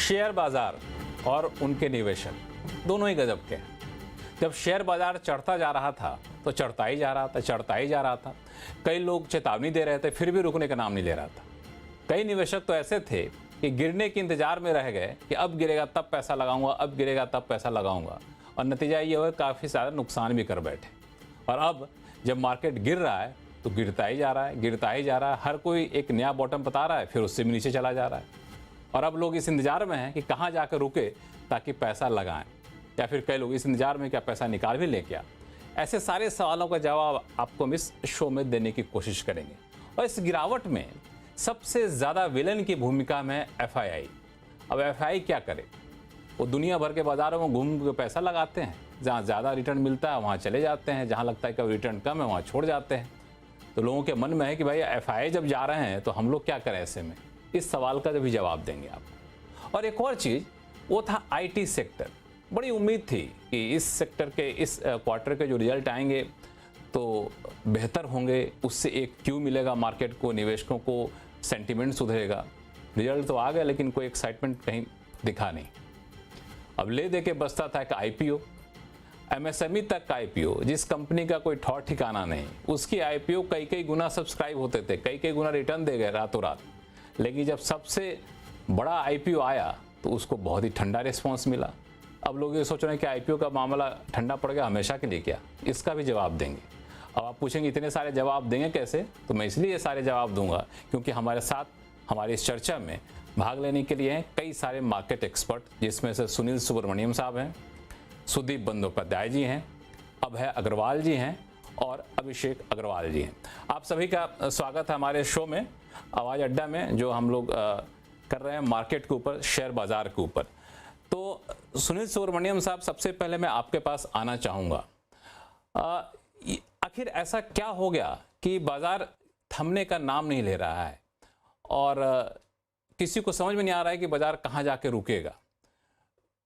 Share बाजार और उनके निवेशक दोनों ही गजब के हैं। जब शेयर बाजार चढ़ता जा रहा था तो चढ़ता ही जा रहा था। कई लोग चेतावनी दे रहे थे, फिर भी रुकने का नाम नहीं ले रहा था। कई निवेशक तो ऐसे थे कि गिरने के इंतजार में रह गए कि अब गिरेगा तब पैसा लगाऊंगा, अब गिरेगा तब पैसा लगाऊंगा, और नतीजा ये हुआ काफ़ी सारा नुकसान भी कर बैठे। और अब जब मार्केट गिर रहा है तो गिरता ही जा रहा है। हर कोई एक नया बॉटम बता रहा है, फिर उससे भी नीचे चला जा रहा है। और अब लोग इस इंतजार में हैं कि कहाँ जाकर रुके ताकि पैसा लगाएं, या फिर कई लोग इस इंतजार में क्या पैसा निकाल भी लें क्या। ऐसे सारे सवालों का जवाब आपको हम इस शो में देने की कोशिश करेंगे। और इस गिरावट में सबसे ज़्यादा विलन की भूमिका में FII। अब FII क्या करे? वो दुनिया भर के बाज़ारों में घूम के पैसा लगाते हैं, जहाँ ज़्यादा रिटर्न मिलता है वहाँ चले जाते हैं, जहाँ लगता है कि रिटर्न कम है वहाँ छोड़ जाते हैं। तो लोगों के मन में है कि भाई FII जब जा रहे हैं तो हम लोग क्या करें ऐसे में। इस सवाल का भी जवाब देंगे आप। और एक और चीज़ वो था IT सेक्टर। बड़ी उम्मीद थी कि इस सेक्टर के इस क्वार्टर के जो रिजल्ट आएंगे तो बेहतर होंगे, उससे एक क्यू मिलेगा मार्केट को, निवेशकों को सेंटीमेंट सुधरेगा। रिजल्ट तो आ गया लेकिन कोई एक्साइटमेंट कहीं दिखा नहीं। अब ले दे के बसता था एक IPO, MSME तक का IPO, जिस कंपनी का कोई ठौर ठिकाना नहीं, उसकी IPO कई गुना सब्सक्राइब होते थे, कई गुना रिटर्न दे गए रातों रात। लेकिन जब सबसे बड़ा IPO आया तो उसको बहुत ही ठंडा रिस्पॉन्स मिला। अब लोग ये सोच रहे हैं कि IPO का मामला ठंडा पड़ गया हमेशा के लिए क्या? इसका भी जवाब देंगे। अब आप पूछेंगे इतने सारे जवाब देंगे कैसे? तो मैं इसलिए सारे जवाब दूंगा क्योंकि हमारे साथ हमारी इस चर्चा में भाग लेने के लिए हैं कई सारे मार्केट एक्सपर्ट, जिसमें से सुनील सुब्रमण्यम साहब हैं, सुदीप बंदोपाध्याय जी हैं, अभय अग्रवाल जी हैं और अभिषेक अग्रवाल जी हैं। आप सभी का स्वागत है हमारे शो में आवाज़ अड्डा में, जो हम लोग कर रहे हैं मार्केट के ऊपर, शेयर बाजार के ऊपर। तो सुनील सुब्रमण्यम साहब, सबसे पहले मैं आपके पास आना चाहूँगा। आखिर ऐसा क्या हो गया कि बाजार थमने का नाम नहीं ले रहा है और किसी को समझ में नहीं आ रहा है कि बाजार कहाँ जाके रुकेगा?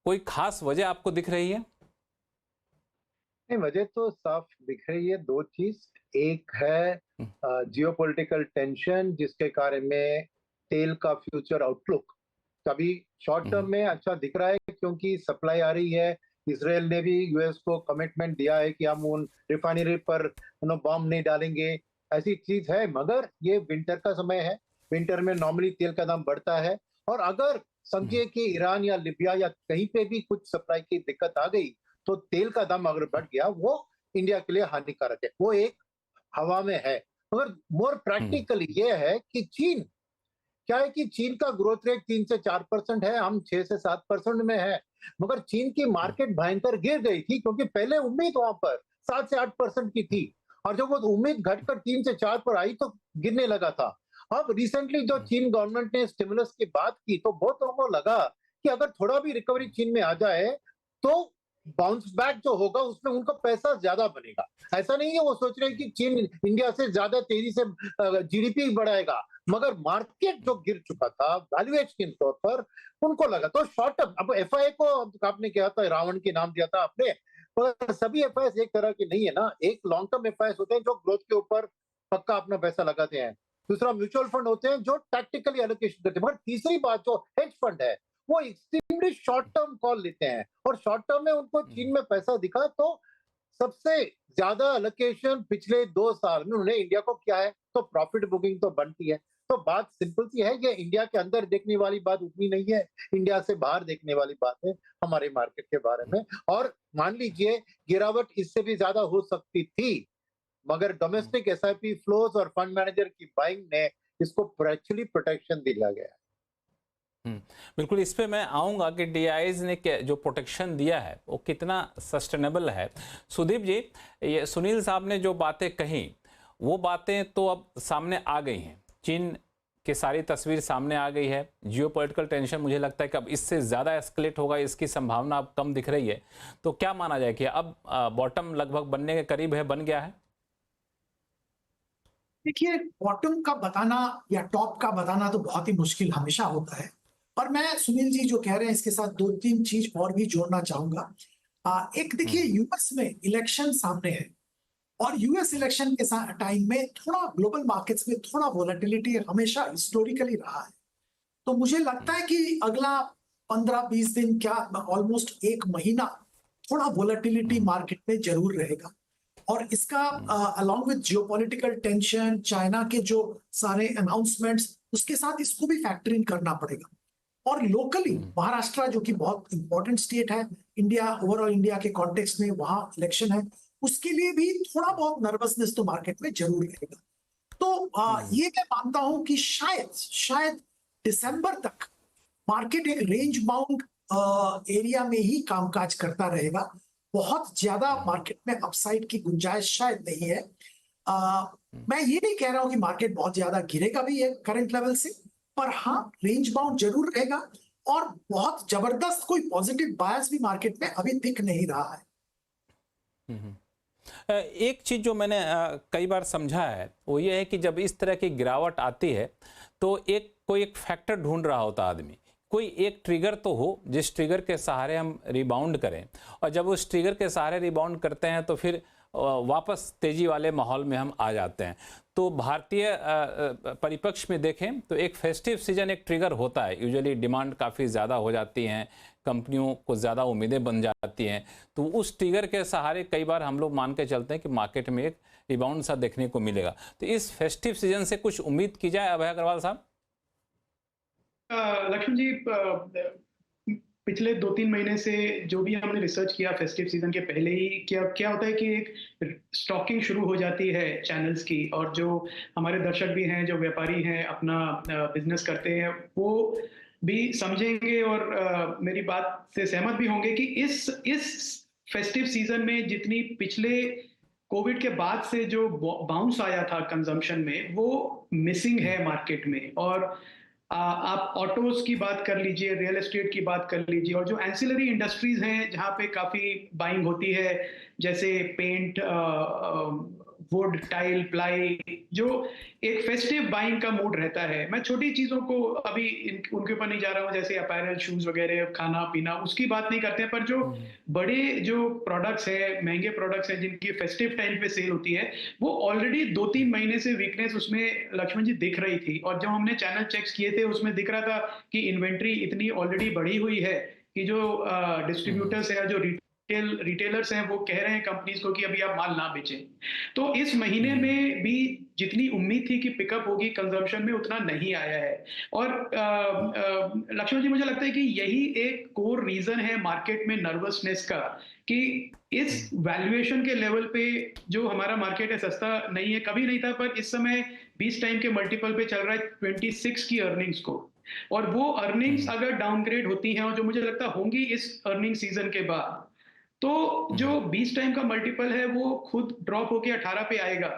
कोई खास वजह आपको दिख रही है? नहीं, वजह तो साफ दिख रही है। दो चीज, एक है जियोपॉलिटिकल टेंशन, जिसके कारण में तेल का फ्यूचर आउटलुक कभी शॉर्ट टर्म में अच्छा दिख रहा है क्योंकि सप्लाई आ रही है। इसराइल ने भी US को कमिटमेंट दिया है कि हम उन रिफाइनरी पर बॉम्ब नहीं डालेंगे, ऐसी चीज है। मगर ये विंटर का समय है, विंटर में नॉर्मली तेल का दाम बढ़ता है, और अगर समझिए कि ईरान या लिबिया या कहीं पे भी कुछ सप्लाई की दिक्कत आ गई तो तेल का दाम अगर बढ़ गया, वो इंडिया के लिए हानिकारक है। वो एक हवा में है। मगर मोर प्रैक्टिकली ये है कि चीन, क्या है कि चीन का ग्रोथ रेट 3 से 4% है, हम 6 से 7% में है। मगर चीन की मार्केट भयंकर गिर गई थी क्योंकि पहले उम्मीद वहां पर 7 से 8% की थी, और जब वो उम्मीद घटकर 3 से 4 पर आई तो गिरने लगा था। अब रिसेंटली जो चीन गवर्नमेंट ने स्टिमुलस की बात की तो बहुत लोगों को लगा कि अगर थोड़ा भी रिकवरी चीन में आ जाए तो बाउंस बैक जो होगा उसमें उनका पैसा ज्यादा बनेगा। ऐसा नहीं है वो सोच रहे हैं कि चीन इंडिया से ज्यादा तेजी से GDP बढ़ाएगा, मगर मार्केट जो गिर चुका था वैल्यूएशन के तौर पर, उनको लगा तो शॉर्ट टर्म। अब FII को आपने कहा था, रावण के नाम दिया था आपने, पर सभी FII एक तरह के नहीं है ना। एक लॉन्ग टर्म FII होते हैं जो ग्रोथ के ऊपर पक्का अपना पैसा लगाते हैं, दूसरा म्यूचुअल फंड होते हैं जो टैक्टिकली एलोकेशन करते हैं, मगर तीसरी बात जो हेज फंड है वो एक्सट्रीमली शॉर्ट टर्म कॉल लेते हैं, और शॉर्ट टर्म में उनको चीन में पैसा दिखा तो सबसे ज्यादा एलोकेशन पिछले 2 साल में उन्होंने इंडिया को किया है, तो प्रॉफिट बुकिंग तो बनती है। तो बात सिंपल सी है, ये इंडिया के अंदर देखने वाली बात उतनी नहीं है, इंडिया से बाहर देखने वाली बात है हमारे मार्केट के बारे में। और मान लीजिए गिरावट इससे भी ज्यादा हो सकती थी, मगर डोमेस्टिक SIP फ्लोज और फंड मैनेजर की बाइंग ने इसको एक्चुअली प्रोटेक्शन दिया गया है। बिल्कुल, इस पे मैं आऊँगा कि DIs ने जो प्रोटेक्शन दिया है वो कितना सस्टेनेबल है। सुदीप जी, ये सुनील साहब ने जो बातें कही वो बातें तो अब सामने आ गई हैं, चीन की सारी तस्वीर सामने आ गई है। जियोपॉलिटिकल टेंशन मुझे लगता है कि अब इससे ज़्यादा एस्केलेट होगा, इसकी संभावना अब कम दिख रही है। तो क्या माना जाए कि अब बॉटम लगभग बनने के करीब है, बन गया है? देखिए, बॉटम का बताना या टॉप का बताना तो बहुत ही मुश्किल हमेशा होता है, और मैं सुनील जी जो कह रहे हैं इसके साथ 2-3 चीज और भी जोड़ना चाहूंगा। एक देखिए, यूएस में इलेक्शन सामने है, और यूएस इलेक्शन के टाइम में थोड़ा ग्लोबल मार्केट्स में थोड़ा वोलेटिलिटी हमेशा हिस्टोरिकली रहा है। तो मुझे लगता है कि अगला 15-20 दिन क्या ऑलमोस्ट एक महीना थोड़ा वोलेटिलिटी मार्केट में जरूर रहेगा। और इसका along with geopolitical tension, China के जो सारे अनाउंसमेंट्स, उसके साथ इसको भी फैक्टर इन करना पड़ेगा। और लोकली महाराष्ट्र जो कि बहुत इंपॉर्टेंट स्टेट है इंडिया, ओवरऑल इंडिया के कॉन्टेक्स्ट में, वहां इलेक्शन है, उसके लिए भी थोड़ा बहुत नर्वसनेस तो मार्केट में जरूर रहेगा। तो ये मैं मानता हूं कि शायद दिसंबर तक मार्केट एक रेंज बाउंड एरिया में ही कामकाज करता रहेगा। बहुत ज्यादा मार्केट में अपसाइड की गुंजाइश शायद नहीं है। मैं ये नहीं कह रहा हूं कि मार्केट बहुत ज्यादा गिरेगा भी है करंट लेवल से, पर हाँ रेंज बाउंड जरूर रहेगा और बहुत जबरदस्त कोई पॉजिटिव बायस भी मार्केट में अभी दिख नहीं रहा है। एक चीज़ जो मैंने कई बार समझा है वो ये है कि जब इस तरह की गिरावट आती है तो कोई एक फैक्टर ढूंढ रहा होता आदमी, कोई एक ट्रिगर तो हो जिस ट्रिगर के सहारे हम रिबाउंड करें, और जब उस ट्रिगर के सहारे रिबाउंड करते हैं तो फिर वापस तेजी वाले माहौल में हम आ जाते हैं। तो भारतीय परिप्रेक्ष्य में देखें तो एक फेस्टिव सीजन एक ट्रिगर होता है, यूजुअली डिमांड काफ़ी ज़्यादा हो जाती हैं, कंपनियों को ज़्यादा उम्मीदें बन जाती हैं, तो उस ट्रिगर के सहारे कई बार हम लोग मान के चलते हैं कि मार्केट में एक रिबाउंड सा देखने को मिलेगा। तो इस फेस्टिव सीजन से कुछ उम्मीद की जाए अभय अग्रवाल साहब? लक्ष्मण जी, पिछले 2-3 महीने से जो भी हमने रिसर्च किया फेस्टिव सीजन के पहले ही, क्या होता है कि एक स्टॉकिंग शुरू हो जाती है चैनल्स की, और जो हमारे दर्शक भी हैं, जो व्यापारी हैं, अपना बिजनेस करते हैं, वो भी समझेंगे और मेरी बात से सहमत भी होंगे कि इस फेस्टिव सीजन में जितनी पिछले कोविड के बाद से जो बाउंस आया था कंजम्पशन में, वो मिसिंग है मार्केट में। और आप ऑटोज की बात कर लीजिए, रियल एस्टेट की बात कर लीजिए, और जो एंसिलरी इंडस्ट्रीज हैं जहां पे काफी बाइंग होती है, जैसे पेंट, वुड, टाइल, प्लाई, जो एक फेस्टिव बाइंग का मूड रहता है। मैं छोटी चीजों को अभी उनके ऊपर नहीं जा रहा हूँ, जैसे अपैरल, शूज वगैरह, खाना पीना, उसकी बात नहीं करते हैं, पर जो बड़े जो प्रोडक्ट्स हैं, महंगे प्रोडक्ट्स हैं, जिनकी फेस्टिव टाइम पे सेल होती है, वो ऑलरेडी 2-3 महीने से वीकनेस उसमें लक्ष्मण जी दिख रही थी। और जब हमने चैनल चेक्स किए थे उसमें दिख रहा था कि इन्वेंट्री इतनी ऑलरेडी बढ़ी हुई है कि जो डिस्ट्रीब्यूटर्स है, जो रिटेलर्स हैं, वो कह रहे हैं कंपनीज को कि अभी आप माल ना बेचें। तो इस महीने में भी जितनी उम्मीद थी कि पिकअप होगी कंजम्पशन में, उतना नहीं आया है। और लक्ष्मण जी, मुझे लगता है कि यही एक कोर रीजन है मार्केट में नर्वसनेस का, कि इस वैल्यूएशन के लेवल पे जो हमारा मार्केट है सस्ता नहीं है, कभी नहीं था, पर इस समय 20 टाइम के मल्टीपल पे चल रहा है 26 की अर्निंग्स को। और वो अर्निंग्स अगर डाउनग्रेड होती हैं, और जो मुझे लगता होंगी इस अर्निंग सीजन के बाद, तो जो 20 टाइम का मल्टीपल है वो खुद ड्रॉप होके 18 पे आएगा,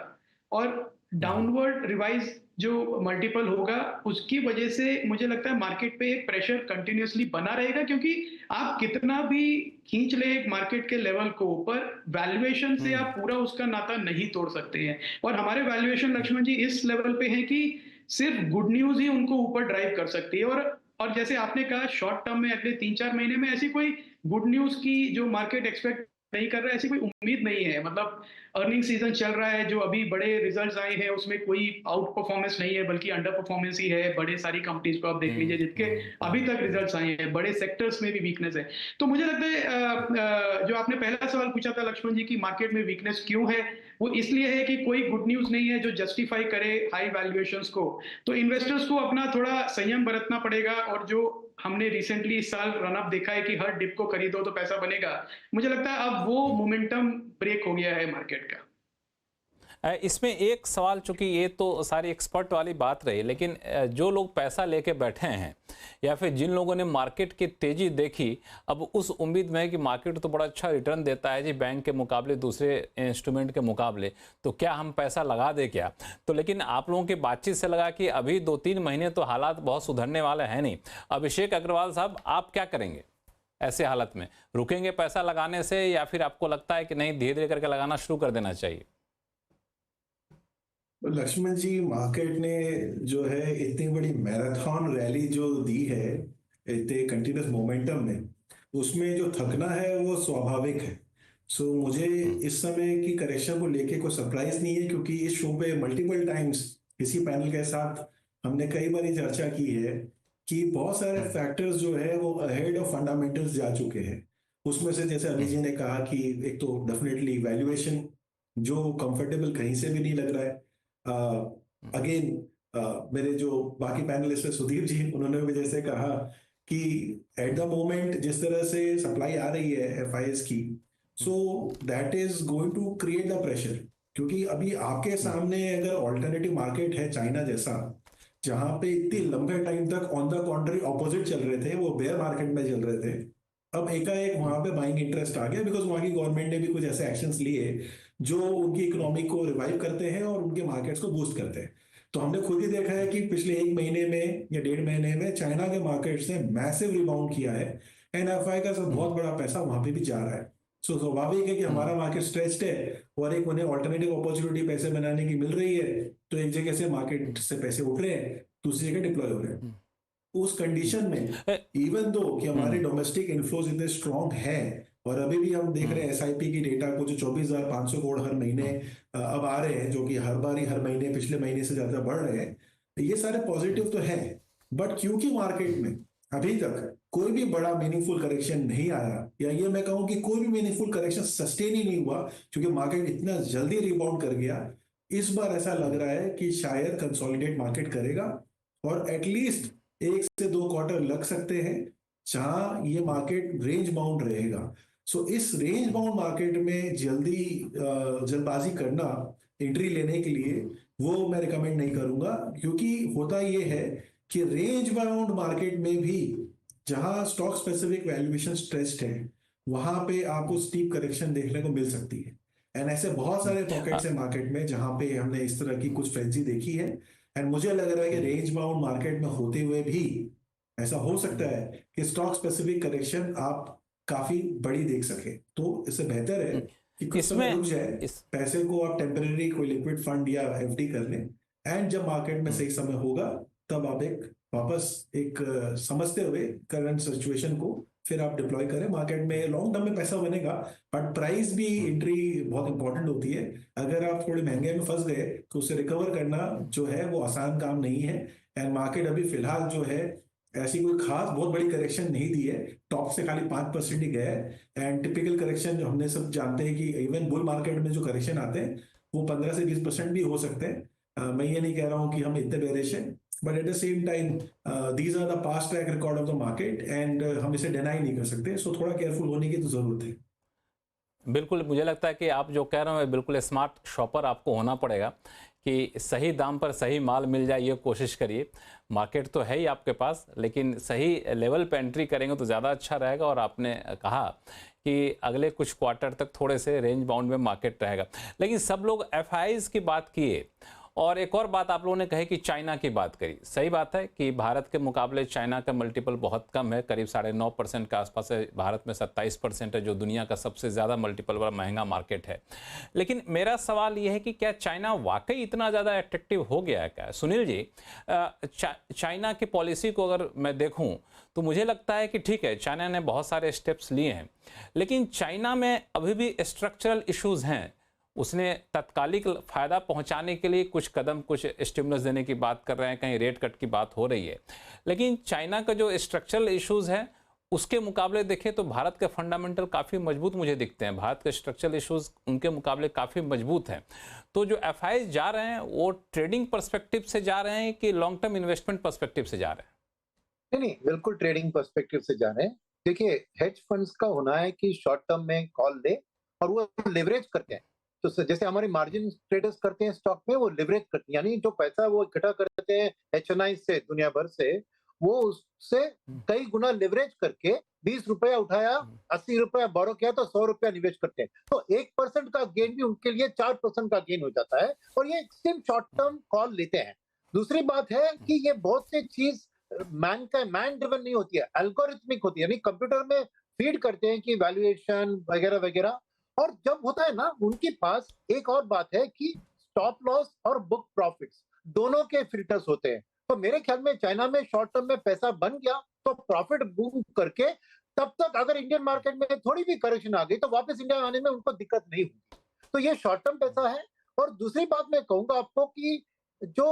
और डाउनवर्ड रिवाइज जो मल्टीपल होगा उसकी वजह से मुझे लगता है मार्केट पे एक प्रेशर कंटिन्यूअसली बना रहेगा, क्योंकि आप कितना भी खींच ले एक मार्केट के लेवल को, पर वैल्यूएशन से आप पूरा उसका नाता नहीं तोड़ सकते हैं। और हमारे वैल्यूएशन लक्ष्मण जी इस लेवल पे है कि सिर्फ गुड न्यूज ही उनको ऊपर ड्राइव कर सकती है। और जैसे आपने कहा, शॉर्ट टर्म में अगले 3-4 महीने में ऐसी कोई गुड न्यूज की जो मार्केट एक्सपेक्ट नहीं कर रहा है, ऐसी कोई उम्मीद नहीं है। मतलब अर्निंग सीजन चल रहा है, जो अभी बड़े रिजल्ट्स आए हैं उसमें कोई आउट परफॉर्मेंस नहीं है, बल्कि अंडर परफॉर्मेंस ही है। बड़े सारी कंपनीज को आप देख लीजिए जिनके अभी तक रिजल्ट्स आए हैं, बड़े सेक्टर्स में भी वीकनेस है। तो मुझे लगता है जो आपने पहला सवाल पूछा था लक्ष्मण जी की मार्केट में वीकनेस क्यों है, वो इसलिए है कि कोई गुड न्यूज नहीं है जो जस्टिफाई करे हाई वैल्यूएशंस को। तो इन्वेस्टर्स को अपना थोड़ा संयम बरतना पड़ेगा, और जो हमने रिसेंटली इस साल रन अप देखा है कि हर डिप को खरीदो तो पैसा बनेगा, मुझे लगता है अब वो मोमेंटम ब्रेक हो गया है मार्केट का। इसमें एक सवाल, चूंकि ये तो सारी एक्सपर्ट वाली बात रही, लेकिन जो लोग पैसा लेके बैठे हैं या फिर जिन लोगों ने मार्केट की तेजी देखी, अब उस उम्मीद में है कि मार्केट तो बड़ा अच्छा रिटर्न देता है जी बैंक के मुकाबले, दूसरे इंस्ट्रूमेंट के मुकाबले, तो क्या हम पैसा लगा दे क्या? तो लेकिन आप लोगों की बातचीत से लगा कि अभी 2-3 महीने तो हालात बहुत सुधरने वाले हैं नहीं। अभिषेक अग्रवाल साहब, आप क्या करेंगे ऐसे हालत में? रुकेंगे पैसा लगाने से, या फिर आपको लगता है कि नहीं धीरे धीरे करके लगाना शुरू कर देना चाहिए? लक्ष्मण जी, मार्केट ने जो है इतनी बड़ी मैराथन रैली जो दी है, इतने कंटिन्यूस मोमेंटम में, उसमें जो थकना है वो स्वाभाविक है। सो मुझे इस समय की करेक्शन को लेके कोई सरप्राइज नहीं है, क्योंकि इस शो पे मल्टीपल टाइम्स इसी पैनल के साथ हमने कई बार चर्चा की है कि बहुत सारे फैक्टर्स जो है वो अहेड ऑफ फंडामेंटल्स जा चुके हैं। उसमें से जैसे अभी जी ने कहा कि एक तो डेफिनेटली वैल्यूएशन जो कंफर्टेबल कहीं से भी नहीं लग रहा है। अगेन मेरे जो बाकी पैनलिस्ट है सुधीर जी, उन्होंने भी जैसे कहा कि एट द मोमेंट जिस तरह से सप्लाई आ रही है एफआईएस की, so that is going to create the pressure. क्योंकि अभी आपके सामने अगर ऑल्टरनेटिव मार्केट है चाइना जैसा, जहां पे इतनी लंबे टाइम तक ऑन द कॉन्ट्री ऑपोजिट चल रहे थे, वो बेयर मार्केट में चल रहे थे, अब एकाएक वहां पे बाइंग इंटरेस्ट आ गया बिकॉज वहां की गवर्नमेंट ने भी कुछ ऐसे एक्शंस लिए जो उनकी इकोनॉमी को रिवाइव करते हैं और उनके मार्केट्स को बूस्ट करते हैं। तो हमने खुद ही देखा है कि पिछले 1 महीने में या 1.5 महीने में चाइना के मार्केट्स ने मैसिव रिबाउंड किया है, एनएफआई का सब बहुत बड़ा पैसा वहां पे भी जा रहा है। सो स्वाभाविक है कि हमारा मार्केट स्ट्रेच्ड है और एक उन्हें ऑल्टरनेटिव अपॉर्चुनिटी पैसे बनाने की मिल रही है, तो एक जगह से मार्केट से पैसे उठ रहे हैं, दूसरी जगह डिप्लॉय हो रहे हैं। उस कंडीशन में इवन दो कि हमारे डोमेस्टिक इनफ्लोज इतने स्ट्रांग हैं और अभी भी हम देख रहे हैं एसआईपी की डेटा को जो 24,500 करोड़ हर महीने अब आ रहे हैं, जो कि हर महीने पिछले महीने से ज्यादा बढ़ रहे हैं, ये सारे पॉजिटिव तो है। बट क्योंकि मार्केट में अभी तक कोई भी बड़ा मीनिंगफुल करेक्शन नहीं आया, या ये मैं कहूं कि कोई भी मीनिंगफुल करेक्शन सस्टेन ही नहीं हुआ क्योंकि मार्केट इतना जल्दी रिबाउंड कर गया, इस बार ऐसा लग रहा है कि शायद कंसोलिडेट मार्केट करेगा और एटलीस्ट 1 से 2 क्वार्टर लग सकते हैं जहां ये मार्केट रेंज बाउंड रहेगा। सो इस रेंज बाउंड मार्केट में जल्दबाजी करना एंट्री लेने के लिए वो मैं रिकमेंड नहीं करूंगा, क्योंकि होता ये है कि रेंज बाउंड मार्केट में भी जहां स्टॉक स्पेसिफिक वैल्यूएशन स्ट्रेस्ड है वहां पे आपको स्टीप करेक्शन देखने को मिल सकती है। एंड ऐसे बहुत सारे पॉकेट्स है मार्केट में जहां पे हमने इस तरह की कुछ फ्रेंजी देखी है। एंड मुझे लग रहा है कि रेंज बाउंड मार्केट में होते हुए भी ऐसा हो सकता है कि स्टॉक स्पेसिफिक करेक्शन आप काफी बड़ी देख सके। तो इससे बेहतर है कि कुछ समय रुक जाए, पैसे को आप टेम्परेरी कोई लिक्विड फंड या एफडी कर लें, एंड जब मार्केट में सही समय होगा तब आप वापस समझते हुए करंट सिचुएशन को फिर आप डिप्लॉय करें। मार्केट में लॉन्ग टर्म में पैसा बनेगा, बट प्राइस भी एंट्री बहुत इंपॉर्टेंट होती है। अगर आप थोड़े महंगे में फंस गए तो उससे रिकवर करना जो है वो आसान काम नहीं है। एंड मार्केट अभी फिलहाल जो है ऐसी कोई खास बहुत बड़ी करेक्शन नहीं दी है, टॉप से खाली 5% ही गया है। एंड टिपिकल करेक्शन जो हमने सब जानते हैं कि इवन बुल मार्केट में जो करेक्शन आते हैं वो 15 से 20% भी हो सकते हैं। मैं ये नहीं कह रहा हूँ कि हम इतने बेरिश हैं, but at the same time these are the past track record of the market and हम इसे डिनाई नहीं कर सकते। सो थोड़ा केयरफुल होने की तो जरूरत है। बिल्कुल, मुझे लगता है कि आप जो कह रहे हो बिल्कुल स्मार्ट शॉपर आपको होना पड़ेगा कि सही दाम पर सही माल मिल जाए, ये कोशिश करिए। मार्केट तो है ही आपके पास, लेकिन सही लेवल पे एंट्री करेंगे तो ज़्यादा अच्छा रहेगा। और आपने कहा कि अगले कुछ क्वार्टर तक थोड़े से रेंज बाउंड में मार्केट रहेगा, लेकिन सब लोग एफआईज की बात किए। और एक और बात आप लोगों ने कही कि चाइना की बात करी। सही बात है कि भारत के मुकाबले चाइना का मल्टीपल बहुत कम है, करीब 9.5% के आसपास है। भारत में 27% है, जो दुनिया का सबसे ज़्यादा मल्टीपल वाला महंगा मार्केट है। लेकिन मेरा सवाल यह है कि क्या चाइना वाकई इतना ज़्यादा अट्रैक्टिव हो गया है क्या? सुनील जी, चाइना की पॉलिसी को अगर मैं देखूँ तो मुझे लगता है कि ठीक है, चाइना ने बहुत सारे स्टेप्स लिए हैं, लेकिन चाइना में अभी भी स्ट्रक्चरल इश्यूज़ हैं। उसने तत्कालिक फायदा पहुंचाने के लिए कुछ कदम, कुछ स्टिमुलस देने की बात कर रहे हैं, कहीं रेट कट की बात हो रही है, लेकिन चाइना का जो स्ट्रक्चरल इश्यूज है उसके मुकाबले देखें तो भारत के फंडामेंटल काफ़ी मजबूत मुझे दिखते हैं। भारत के स्ट्रक्चरल इश्यूज उनके मुकाबले काफ़ी मजबूत हैं। तो जो एफआईज जा रहे हैं वो ट्रेडिंग पर्सपेक्टिव से जा रहे हैं कि लॉन्ग टर्म इन्वेस्टमेंट पर्सपेक्टिव से जा रहे हैं? नहीं, बिल्कुल ट्रेडिंग पर्सपेक्टिव से जा रहे हैं। देखिए, हेज फंड्स का होना है कि शॉर्ट टर्म में कॉल दे और वो लेवरेज करते हैं। तो जैसे हमारे मार्जिन ट्रेडर्स करते हैं स्टॉक में, वो लेवरेज करते हैं, यानी जो पैसा वो इकट्ठा करते हैं एचएनआई से दुनिया भर से, वो उससे कई गुना लेवरेज करके 20 रुपया उठाया, 80 रुपया बोरो किया तो 100 रुपया निवेश करते हैं। तो 1% का गेन भी उनके लिए 4% का गेन हो जाता है, और ये एक्सट्रीम शॉर्ट टर्म कॉल लेते हैं। दूसरी बात है कि ये बहुत सी चीज मैन ड्रिवन नहीं होती है, एल्गोरिथमिक होती है, यानी कंप्यूटर में फीड करते हैं कि वैल्यूएशन वगैरह वगैरह। और जब होता है ना, उनके पास एक और बात है कि स्टॉप लॉस और बुक प्रॉफिट्स दोनों के फिल्टर्स होते हैं। तो मेरे ख्याल में चाइना में शॉर्ट टर्म में पैसा बन गया तो प्रॉफिट बुक करके तब तक अगर इंडियन मार्केट में थोड़ी भी करेक्शन आ गई तो वापस इंडिया आने में उनको दिक्कत नहीं होगी। तो ये शॉर्ट टर्म पैसा है। और दूसरी बात मैं कहूंगा आपको कि जो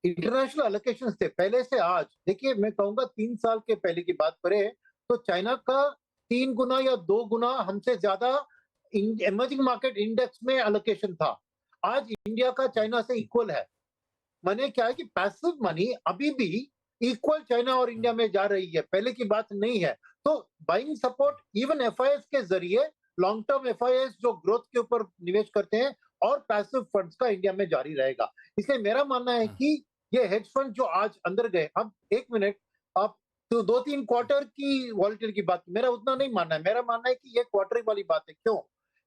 इंटरनेशनल एलोकेशन थे पहले से आज। देखिए मैं कहूंगा 3 साल के पहले की बात करें तो चाइना का 3 गुना या 2 गुना हमसे ज्यादा इमर्जिंग मार्केट इंडेक्स में एलोकेशन था। आज इंडिया का चाइना से इक्वल है। माने क्या है कि पैसिव मनी अभी भी इक्वल चाइना और इंडिया में जा रही है, पहले की बात नहीं है। तो बाइंग सपोर्ट इवन एफआईएस के जरिए लॉन्ग टर्म एफआईएस जो ग्रोथ के ऊपर निवेश करते हैं और पैसिव फंड्स का इंडिया में जारी रहेगा। इसलिए मेरा मानना है कि ये हेज फंड जो आज अंदर गए, अब एक मिनट, आप तो 2-3 क्वार्टर की वॉलेटिलिटी की बात, मेरा उतना नहीं मानना है। मेरा मानना है कि ये क्वार्टर वाली बात है। क्यों?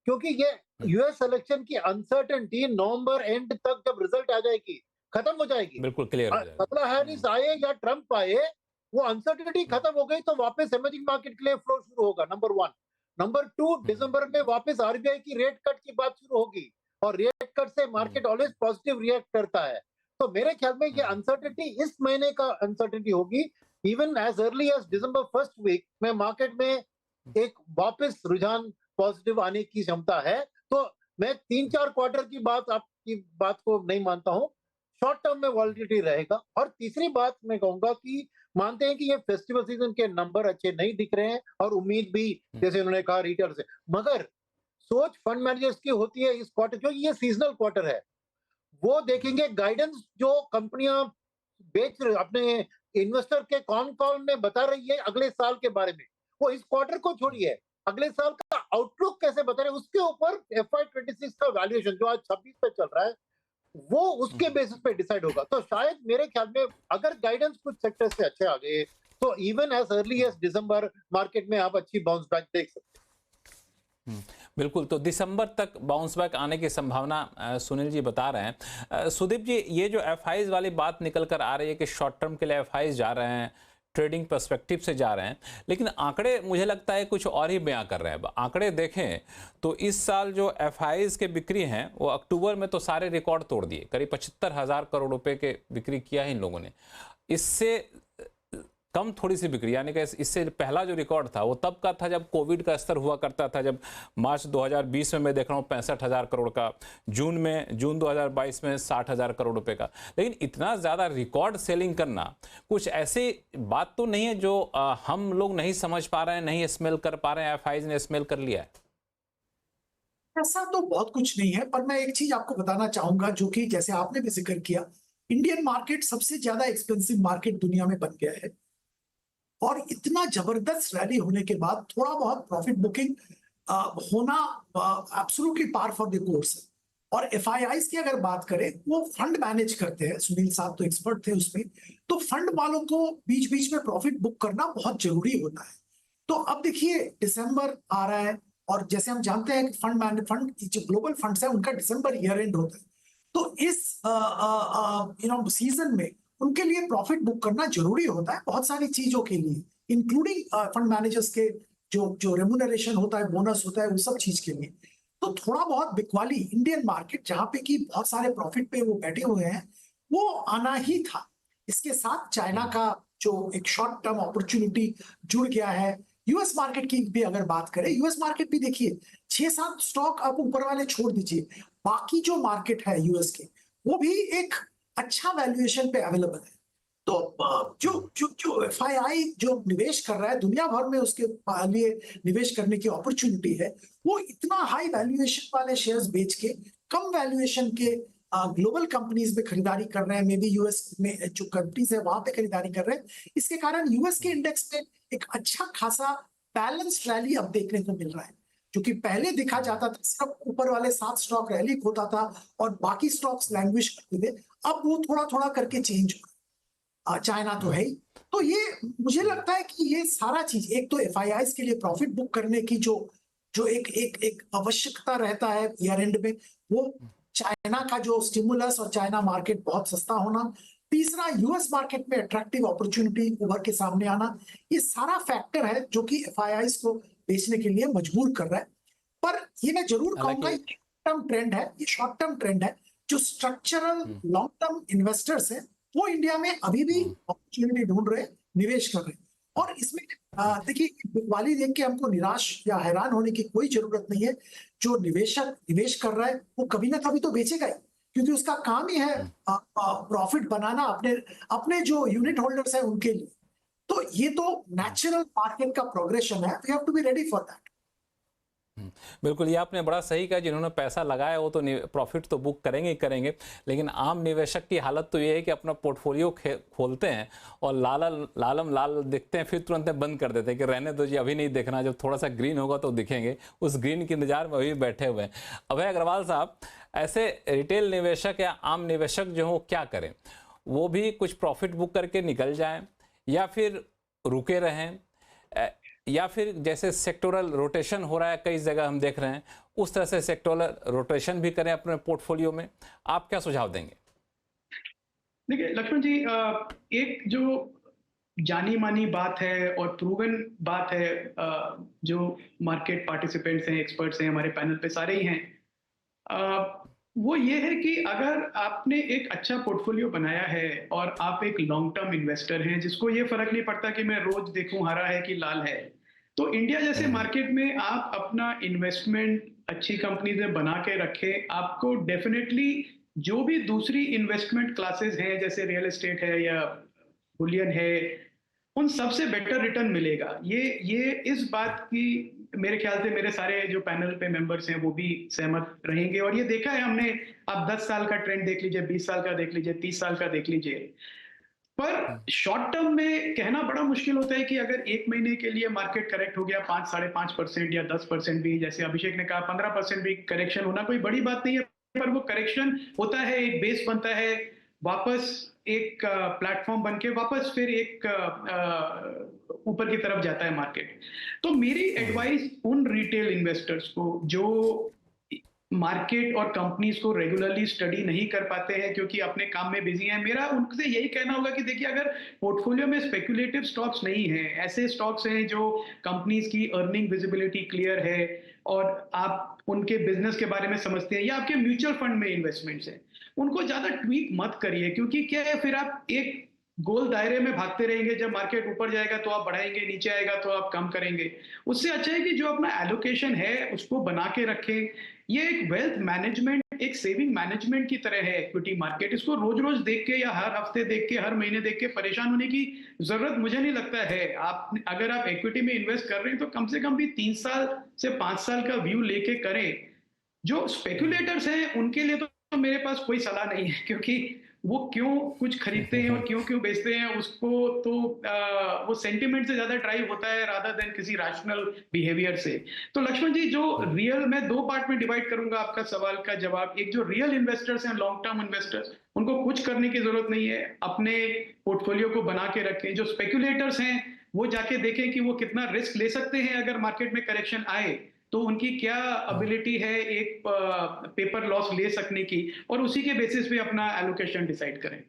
क्योंकि ये यूएस इलेक्शन की अनसर्टेनिटी नवंबर एंड तक जब रिजल्ट आ जाएगी खत्म हो जाएगी। बिल्कुल क्लियर हो जाएगा। कमला हैरिस आए या ट्रंप आए, वो अनसर्टेनिटी खत्म हो गई तो वापस इमर्जिंग मार्केट के लिए फ्लो शुरू होगा, नंबर 1। नंबर 2, दिसंबर में वापस आरबीआई की रेट कट की बात शुरू होगी और रेट कट से मार्केट ऑलवेज पॉजिटिव रिएक्ट करता है। तो मेरे ख्याल में ये अनसर्टेनिटी इस महीने का अनसर्टेनिटी होगी। इवन एज अर्ली एज दिसंबर फर्स्ट वीक में मार्केट में एक वापस रुझान पॉजिटिव आने की क्षमता है। तो मैं 3-4 क्वार्टर की बात, आपकी बात को नहीं मानता हूं। शॉर्ट टर्म में वॉलिटिलिटी रहेगा। और तीसरी बात मैं कहूंगा कि मानते हैं कि ये फेस्टिवल सीजन के नंबर अच्छे नहीं दिख रहे हैं और उम्मीद भी जैसे उन्होंने कहा रिटेल से, मगर सोच फंड मैनेजर्स की होती है इस क्वार्टर, क्योंकि ये सीजनल क्वार्टर है। वो देखेंगे गाइडेंस जो कंपनियां बेच अपने इन्वेस्टर के कॉन कॉल में बता रही है अगले साल के बारे में, वो इस क्वार्टर को छोड़िए, अगले साल का आउटलुक कैसे बता रहे हैं उसके ऊपर FY26 का वैल्यूएशन जो आज 26 पे चल रहा है वो उसके बेसिस पे डिसाइड होगा। तो शायद मेरे ख्याल में अगर गाइडेंस कुछ सेक्टर से अच्छे आ गए तो इवन एज अर्ली एज दिसंबर मार्केट में आप अच्छी बाउंस बैक देख सकते हैं। बिल्कुल, तो दिसंबर तक बाउंस बैक आने की संभावना सुनील जी बता रहे हैं। सुदीप जी, ये जो एफआईज वाली बात निकल कर आ रही है कि शॉर्ट टर्म के लिए एफआईज जा रहे हैं, ट्रेडिंग पर्सपेक्टिव से जा रहे हैं, लेकिन आंकड़े मुझे लगता है कुछ और ही बयां कर रहे हैं। आंकड़े देखें तो इस साल जो एफआईज के बिक्री हैं वो अक्टूबर में तो सारे रिकॉर्ड तोड़ दिए, करीब 75,000 करोड़ रुपए के बिक्री किया है इन लोगों ने। इससे कम थोड़ी सी बिक्री, यानी कि इससे पहला जो रिकॉर्ड था वो तब का था जब कोविड का स्तर हुआ करता था, जब मार्च 2020 में मैं देख रहा हूँ 65,000 करोड़ का, जून 2022 में 60,000 करोड़ रुपए का। लेकिन इतना ज़्यादा रिकॉर्ड सेलिंग करना कुछ ऐसी बात तो नहीं है जो हम लोग नहीं समझ पा रहे हैं, नहीं स्मेल कर पा रहे हैं, एफआईज ने स्मेल कर लिया है? ऐसा तो बहुत कुछ नहीं है, पर मैं एक चीज आपको बताना चाहूंगा जो कि जैसे आपने भी जिक्र किया, इंडियन मार्केट सबसे ज्यादा एक्सपेंसिव मार्केट दुनिया में बन गया है और इतना जबरदस्त रैली होने के बाद थोड़ा बहुत प्रॉफिट बुकिंग होना absolutely par for the course है। और एफआईआईज की अगर बात करें, वो फंड मैनेज करते हैं, सुनील साहब तो एक्सपर्ट थे उसमें, तो फंड वालों को बीच बीच में प्रॉफिट बुक करना बहुत जरूरी होता है। तो अब देखिए दिसंबर आ रहा है और जैसे हम जानते हैं कि फंड जो ग्लोबल फंड्स है उनका दिसंबर ईयर एंड होता है, तो इस सीजन में उनके लिए प्रॉफिट बुक करना जरूरी होता है बहुत सारी चीजों के लिए, इंक्लूडिंग फंड मैनेजर्स के जो रेम्यूनरेशन होता है, बोनस होता है, वो सब चीज के लिए। तो थोड़ा बहुत बिकवाली इंडियन मार्केट जहां पे कि बहुत सारे प्रॉफिट पे वो बैठे हुए हैं, वो आना ही था। इसके साथ चाइना का जो एक शॉर्ट टर्म अपॉर्चुनिटी जुड़ गया है। यूएस मार्केट की भी अगर बात करें, यूएस मार्केट भी देखिए 6-7 स्टॉक आप ऊपर वाले छोड़ दीजिए, बाकी जो मार्केट है यूएस के वो भी एक अच्छा वैल्यूएशन पे अवेलेबल है। तो जो एफआईआई जो निवेश कर रहा है दुनिया भर में, उसके लिए निवेश करने की अपॉर्चुनिटी है, वो इतना हाई वैल्यूएशन वाले शेयर्स बेच के कम वैल्यूएशन के ग्लोबल कंपनीज में खरीदारी कर रहे हैं, मे बी यूएस में जो कंपनीज है वहां पे खरीदारी कर रहे हैं। इसके कारण यूएस के इंडेक्स में एक अच्छा खासा बैलेंस्ड रैली अब देखने को मिल रहा है, जो कि पहले देखा जाता था सिर्फ ऊपर वाले 7 स्टॉक रैली होता था और बाकी स्टॉक्स लैंग्वेज करते थे, अब वो थोड़ा थोड़ा करके चेंज हो। चाइना तो है ही। तो ये मुझे लगता है कि ये सारा चीज, एक तो एफआईआईज के लिए प्रॉफिट बुक करने की जो एक आवश्यकता रहता है ईयर एंड में, वो चाइना का जो स्टिमुलस और चाइना मार्केट बहुत सस्ता होना, तीसरा यूएस मार्केट में अट्रैक्टिव अपॉर्चुनिटी उभर के सामने आना, ये सारा फैक्टर है जो कि एफआईआईज को बेचने के लिए मजबूर कर रहा है। पर ये मैं जरूर कहूंगा ये टर्म ट्रेंड है, ये शॉर्ट टर्म ट्रेंड है। जो स्ट्रक्चरल लॉन्ग टर्म इन्वेस्टर्स हैं वो इंडिया में अभी भी अपॉर्चुनिटी ढूंढ रहे, निवेश कर रहे हैं। और इसमें देखिए बिकवाली देख के हमको निराश या हैरान होने की कोई जरूरत नहीं है। जो निवेशक निवेश कर रहा है वो कभी ना कभी तो बेचेगा ही। क्योंकि उसका काम ही है प्रॉफिट बनाना अपने अपने जो यूनिट होल्डर्स हैं उनके लिए। तो ये तो नेचुरल मार्केट का प्रोग्रेशन है, we have to be ready for that. बिल्कुल, ये आपने बड़ा सही कहा, जिन्होंने पैसा लगाया वो तो प्रॉफिट तो बुक करेंगे ही करेंगे, लेकिन आम निवेशक की हालत तो ये है कि अपना पोर्टफोलियो खोलते हैं और लालम लाल दिखते हैं, फिर तुरंत बंद कर देते हैं कि रहने दो जी, अभी नहीं देखना, जब थोड़ा सा ग्रीन होगा तो दिखेंगे। उस ग्रीन के इंतजार में अभी बैठे हुए हैं। अभय अग्रवाल साहब, ऐसे रिटेल निवेशक या आम निवेशक जो हो क्या करें? वो भी कुछ प्रॉफिट बुक करके निकल जाएं या फिर रुके रहें, या फिर जैसे सेक्टोरल रोटेशन हो रहा है कई जगह हम देख रहे हैं, उस तरह से सेक्टोरल रोटेशन भी करें अपने पोर्टफोलियो में? आप क्या सुझाव देंगे? देखिए लक्ष्मण जी, एक जो जानी मानी बात है और प्रूवन बात है, जो मार्केट पार्टिसिपेंट्स हैं, एक्सपर्ट्स हैं, हमारे पैनल पे सारे ही हैं, वो ये है कि अगर आपने एक अच्छा पोर्टफोलियो बनाया है और आप एक लॉन्ग टर्म इन्वेस्टर हैं जिसको ये फर्क नहीं पड़ता कि मैं रोज देखूं हरा है कि लाल है, तो इंडिया जैसे मार्केट में आप अपना इन्वेस्टमेंट अच्छी कंपनी में बना के रखें, आपको डेफिनेटली जो भी दूसरी इन्वेस्टमेंट क्लासेस हैं जैसे रियल एस्टेट है या बुलियन है, उन सबसे बेटर रिटर्न मिलेगा। ये इस बात की मेरे ख्याल से मेरे सारे जो पैनल पे मेंबर्स हैं वो भी सहमत रहेंगे, और ये देखा है हमने। आप 10 साल का ट्रेंड देख लीजिए, 20 साल का देख लीजिए, 30 साल का देख लीजिए। पर शॉर्ट टर्म में कहना बड़ा मुश्किल होता है कि अगर एक महीने के लिए मार्केट करेक्ट हो गया 5-5.5% या 10% भी, जैसे अभिषेक ने कहा 15% भी करेक्शन होना कोई बड़ी बात नहीं है, पर वो करेक्शन होता है, एक बेस बनता है, वापस एक प्लेटफॉर्म बन के वापस फिर एक ऊपर की तरफ जाता है मार्केट। तो मेरी एडवाइस उन रिटेल इन्वेस्टर्स को जो मार्केट और कंपनीज को रेगुलरली स्टडी नहीं कर पाते हैं क्योंकि अपने काम में बिजी हैं, मेरा उनसे यही कहना होगा कि देखिए, अगर पोर्टफोलियो में स्पेक्युलेटिव स्टॉक्स नहीं है, ऐसे स्टॉक्स हैं जो कंपनीज की अर्निंग विजिबिलिटी क्लियर है और आप उनके बिजनेस के बारे में समझते हैं, या आपके म्यूचुअल फंड में इन्वेस्टमेंट्स हैं, उनको ज्यादा ट्वीक मत करिए, क्योंकि क्या है, फिर आप एक गोल दायरे में भागते रहेंगे। जब मार्केट ऊपर जाएगा तो आप बढ़ाएंगे, नीचे आएगा तो आप कम करेंगे। उससे अच्छा है कि जो अपना एलोकेशन है उसको बना के रखें। ये एक वेल्थ मैनेजमेंट, एक सेविंग मैनेजमेंट की तरह है इक्विटी मार्केट। इसको रोज रोज देख के या हर हफ्ते देख के, हर महीने देख के परेशान होने की जरूरत मुझे नहीं लगता है। आप अगर आप इक्विटी में इन्वेस्ट कर रहे हैं तो कम से कम भी 3 साल से 5 साल का व्यू लेके करें। जो स्पेकुलेटर्स हैं उनके लिए तो मेरे पास कोई सलाह नहीं है, क्योंकि वो क्यों कुछ खरीदते हैं और क्यों बेचते हैं उसको तो वो सेंटिमेंट से ज्यादा ड्राइव होता है रादर देन किसी रैशनल बिहेवियर से। तो लक्ष्मण जी, जो रियल, मैं 2 पार्ट में डिवाइड करूंगा आपका सवाल का जवाब। एक जो रियल इन्वेस्टर्स हैं, लॉन्ग टर्म इन्वेस्टर्स, उनको कुछ करने की जरूरत नहीं है, अपने पोर्टफोलियो को बना के रखें। जो स्पेकुलेटर्स हैं वो जाके देखें कि वो कितना रिस्क ले सकते हैं अगर मार्केट में करेक्शन आए, तो उनकी क्या एबिलिटी है एक पेपर लॉस ले सकने की, और उसी के बेसिस पे अपना एलोकेशन डिसाइड करें।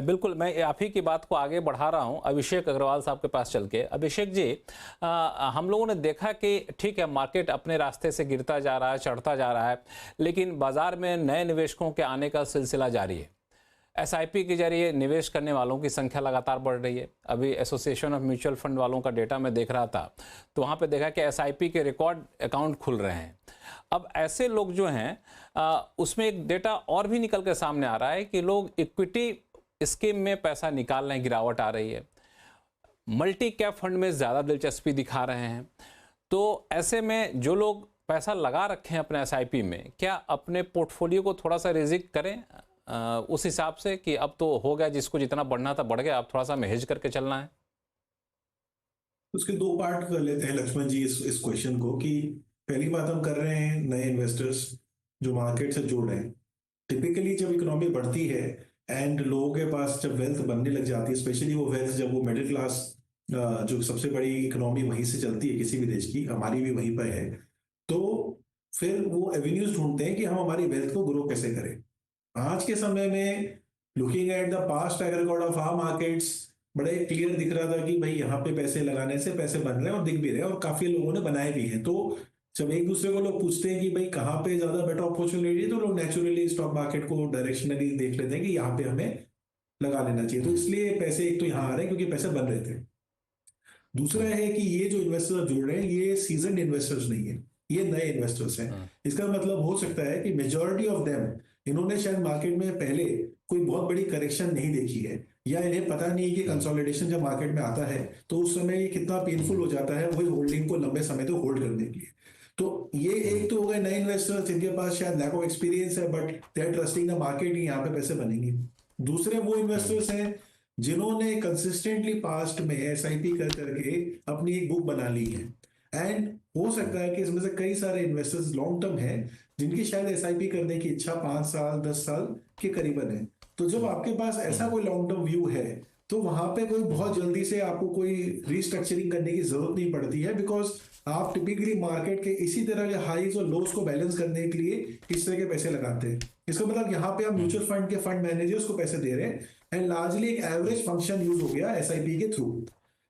बिल्कुल, मैं आप ही की बात को आगे बढ़ा रहा हूं अभिषेक अग्रवाल साहब के पास चल के। अभिषेक जी, हम लोगों ने देखा कि ठीक है, मार्केट अपने रास्ते से गिरता जा रहा है, चढ़ता जा रहा है, लेकिन बाजार में नए निवेशकों के आने का सिलसिला जारी है। एसआईपी के जरिए निवेश करने वालों की संख्या लगातार बढ़ रही है। अभी एसोसिएशन ऑफ म्यूचुअल फंड वालों का डेटा मैं देख रहा था, तो वहाँ पे देखा कि एसआईपी के रिकॉर्ड अकाउंट खुल रहे हैं। अब ऐसे लोग जो हैं, उसमें एक डेटा और भी निकल के सामने आ रहा है कि लोग इक्विटी स्कीम में पैसा निकाल रहे हैं, गिरावट आ रही है। मल्टी कैप फंड में ज़्यादा दिलचस्पी दिखा रहे हैं। तो ऐसे में जो लोग पैसा लगा रखे हैं अपने एसआईपी में, क्या अपने पोर्टफोलियो को थोड़ा सा रिजिक करें उस हिसाब से कि अब तो हो गया, जिसको जितना बढ़ना था बढ़ गया, अब थोड़ा सा मैनेज करके चलना है? उसके 2 पार्ट कर लेते हैं लक्ष्मण जी इस क्वेश्चन को। कि पहली बात हम कर रहे हैं नए इन्वेस्टर्स जो मार्केट से जुड़ रहे हैं। टिपिकली जब इकोनॉमी बढ़ती है एंड लोगों के पास जब वेल्थ बनने लग जाती है, स्पेशली वो वेल्थ जब वो मिडिल क्लास, जो सबसे बड़ी इकोनॉमी वहीं से चलती है किसी भी देश की, हमारी भी वहीं पर है, तो फिर वो एवेन्यूज ढूंढते हैं कि हम हमारी वेल्थ को ग्रो कैसे करें। आज के समय में looking at the past track record of our markets, बड़े क्लियर दिख रहा था कि भाई यहाँ पे पैसे लगाने से पैसे बन रहे हैं और दिख भी रहे हैं, और काफी लोगों ने बनाए भी हैं। तो जब एक दूसरे को लोग पूछते हैं कि भाई कहाँ पे ज्यादा बेटर अपॉर्चुनिटी है, तो लोग नेचुरली स्टॉक मार्केट को डायरेक्शनली देख लेते हैं कि यहाँ पे हमें लगा लेना चाहिए। तो इसलिए पैसे एक तो यहाँ आ रहे हैं क्योंकि पैसे बन रहे थे। दूसरा है कि ये जो इन्वेस्टर्स जुड़ रहे हैं ये सीजन्ड इन्वेस्टर्स नहीं है, ये नए इन्वेस्टर्स हैं। इसका मतलब हो सकता है कि मेजॉरिटी ऑफ देम इन्होंने शायद मार्केट में पहले कोई बहुत बड़ी करेक्शन नहीं देखी है, या इन्हें पता नहीं है कि कंसोलिडेशन जब मार्केट में आता है तो उस समय ये कितना पेनफुल हो जाता है वही होल्डिंग को लंबे समय तक होल्ड करने के लिए। तो ये एक तो हो गए नए इन्वेस्टर्स जिनके पास शायद लैक ऑफ एक्सपीरियंस है, but they are trusting the market, यहाँ पे पैसे बनेंगे। दूसरे वो इन्वेस्टर्स हैं जिन्होंने कंसिस्टेंटली पास्ट में एसआईपी कर करके अपनी एक बुक बना ली है, एंड हो सकता है कि इसमें से कई सारे इन्वेस्टर्स लॉन्ग टर्म हैं जिनकी शायद एसआईपी करने की इच्छा 5 साल 10 साल के करीबन है। तो जब आपके पास ऐसा कोई लॉन्ग टर्म व्यू है तो वहां पे कोई बहुत जल्दी से आपको कोई रीस्ट्रक्चरिंग करने की जरूरत नहीं पड़ती है, बिकॉज आप टिपिकली मार्केट के इसी तरह के हाईज और लोस को बैलेंस करने के लिए इस तरह के पैसे लगाते हैं। इसका मतलब यहाँ पे आप म्यूचुअल फंड के फंड मैनेजर्स को पैसे दे रहे हैं, एंड लार्जली एक एवरेज फंक्शन यूज हो गया एसआईपी के थ्रू।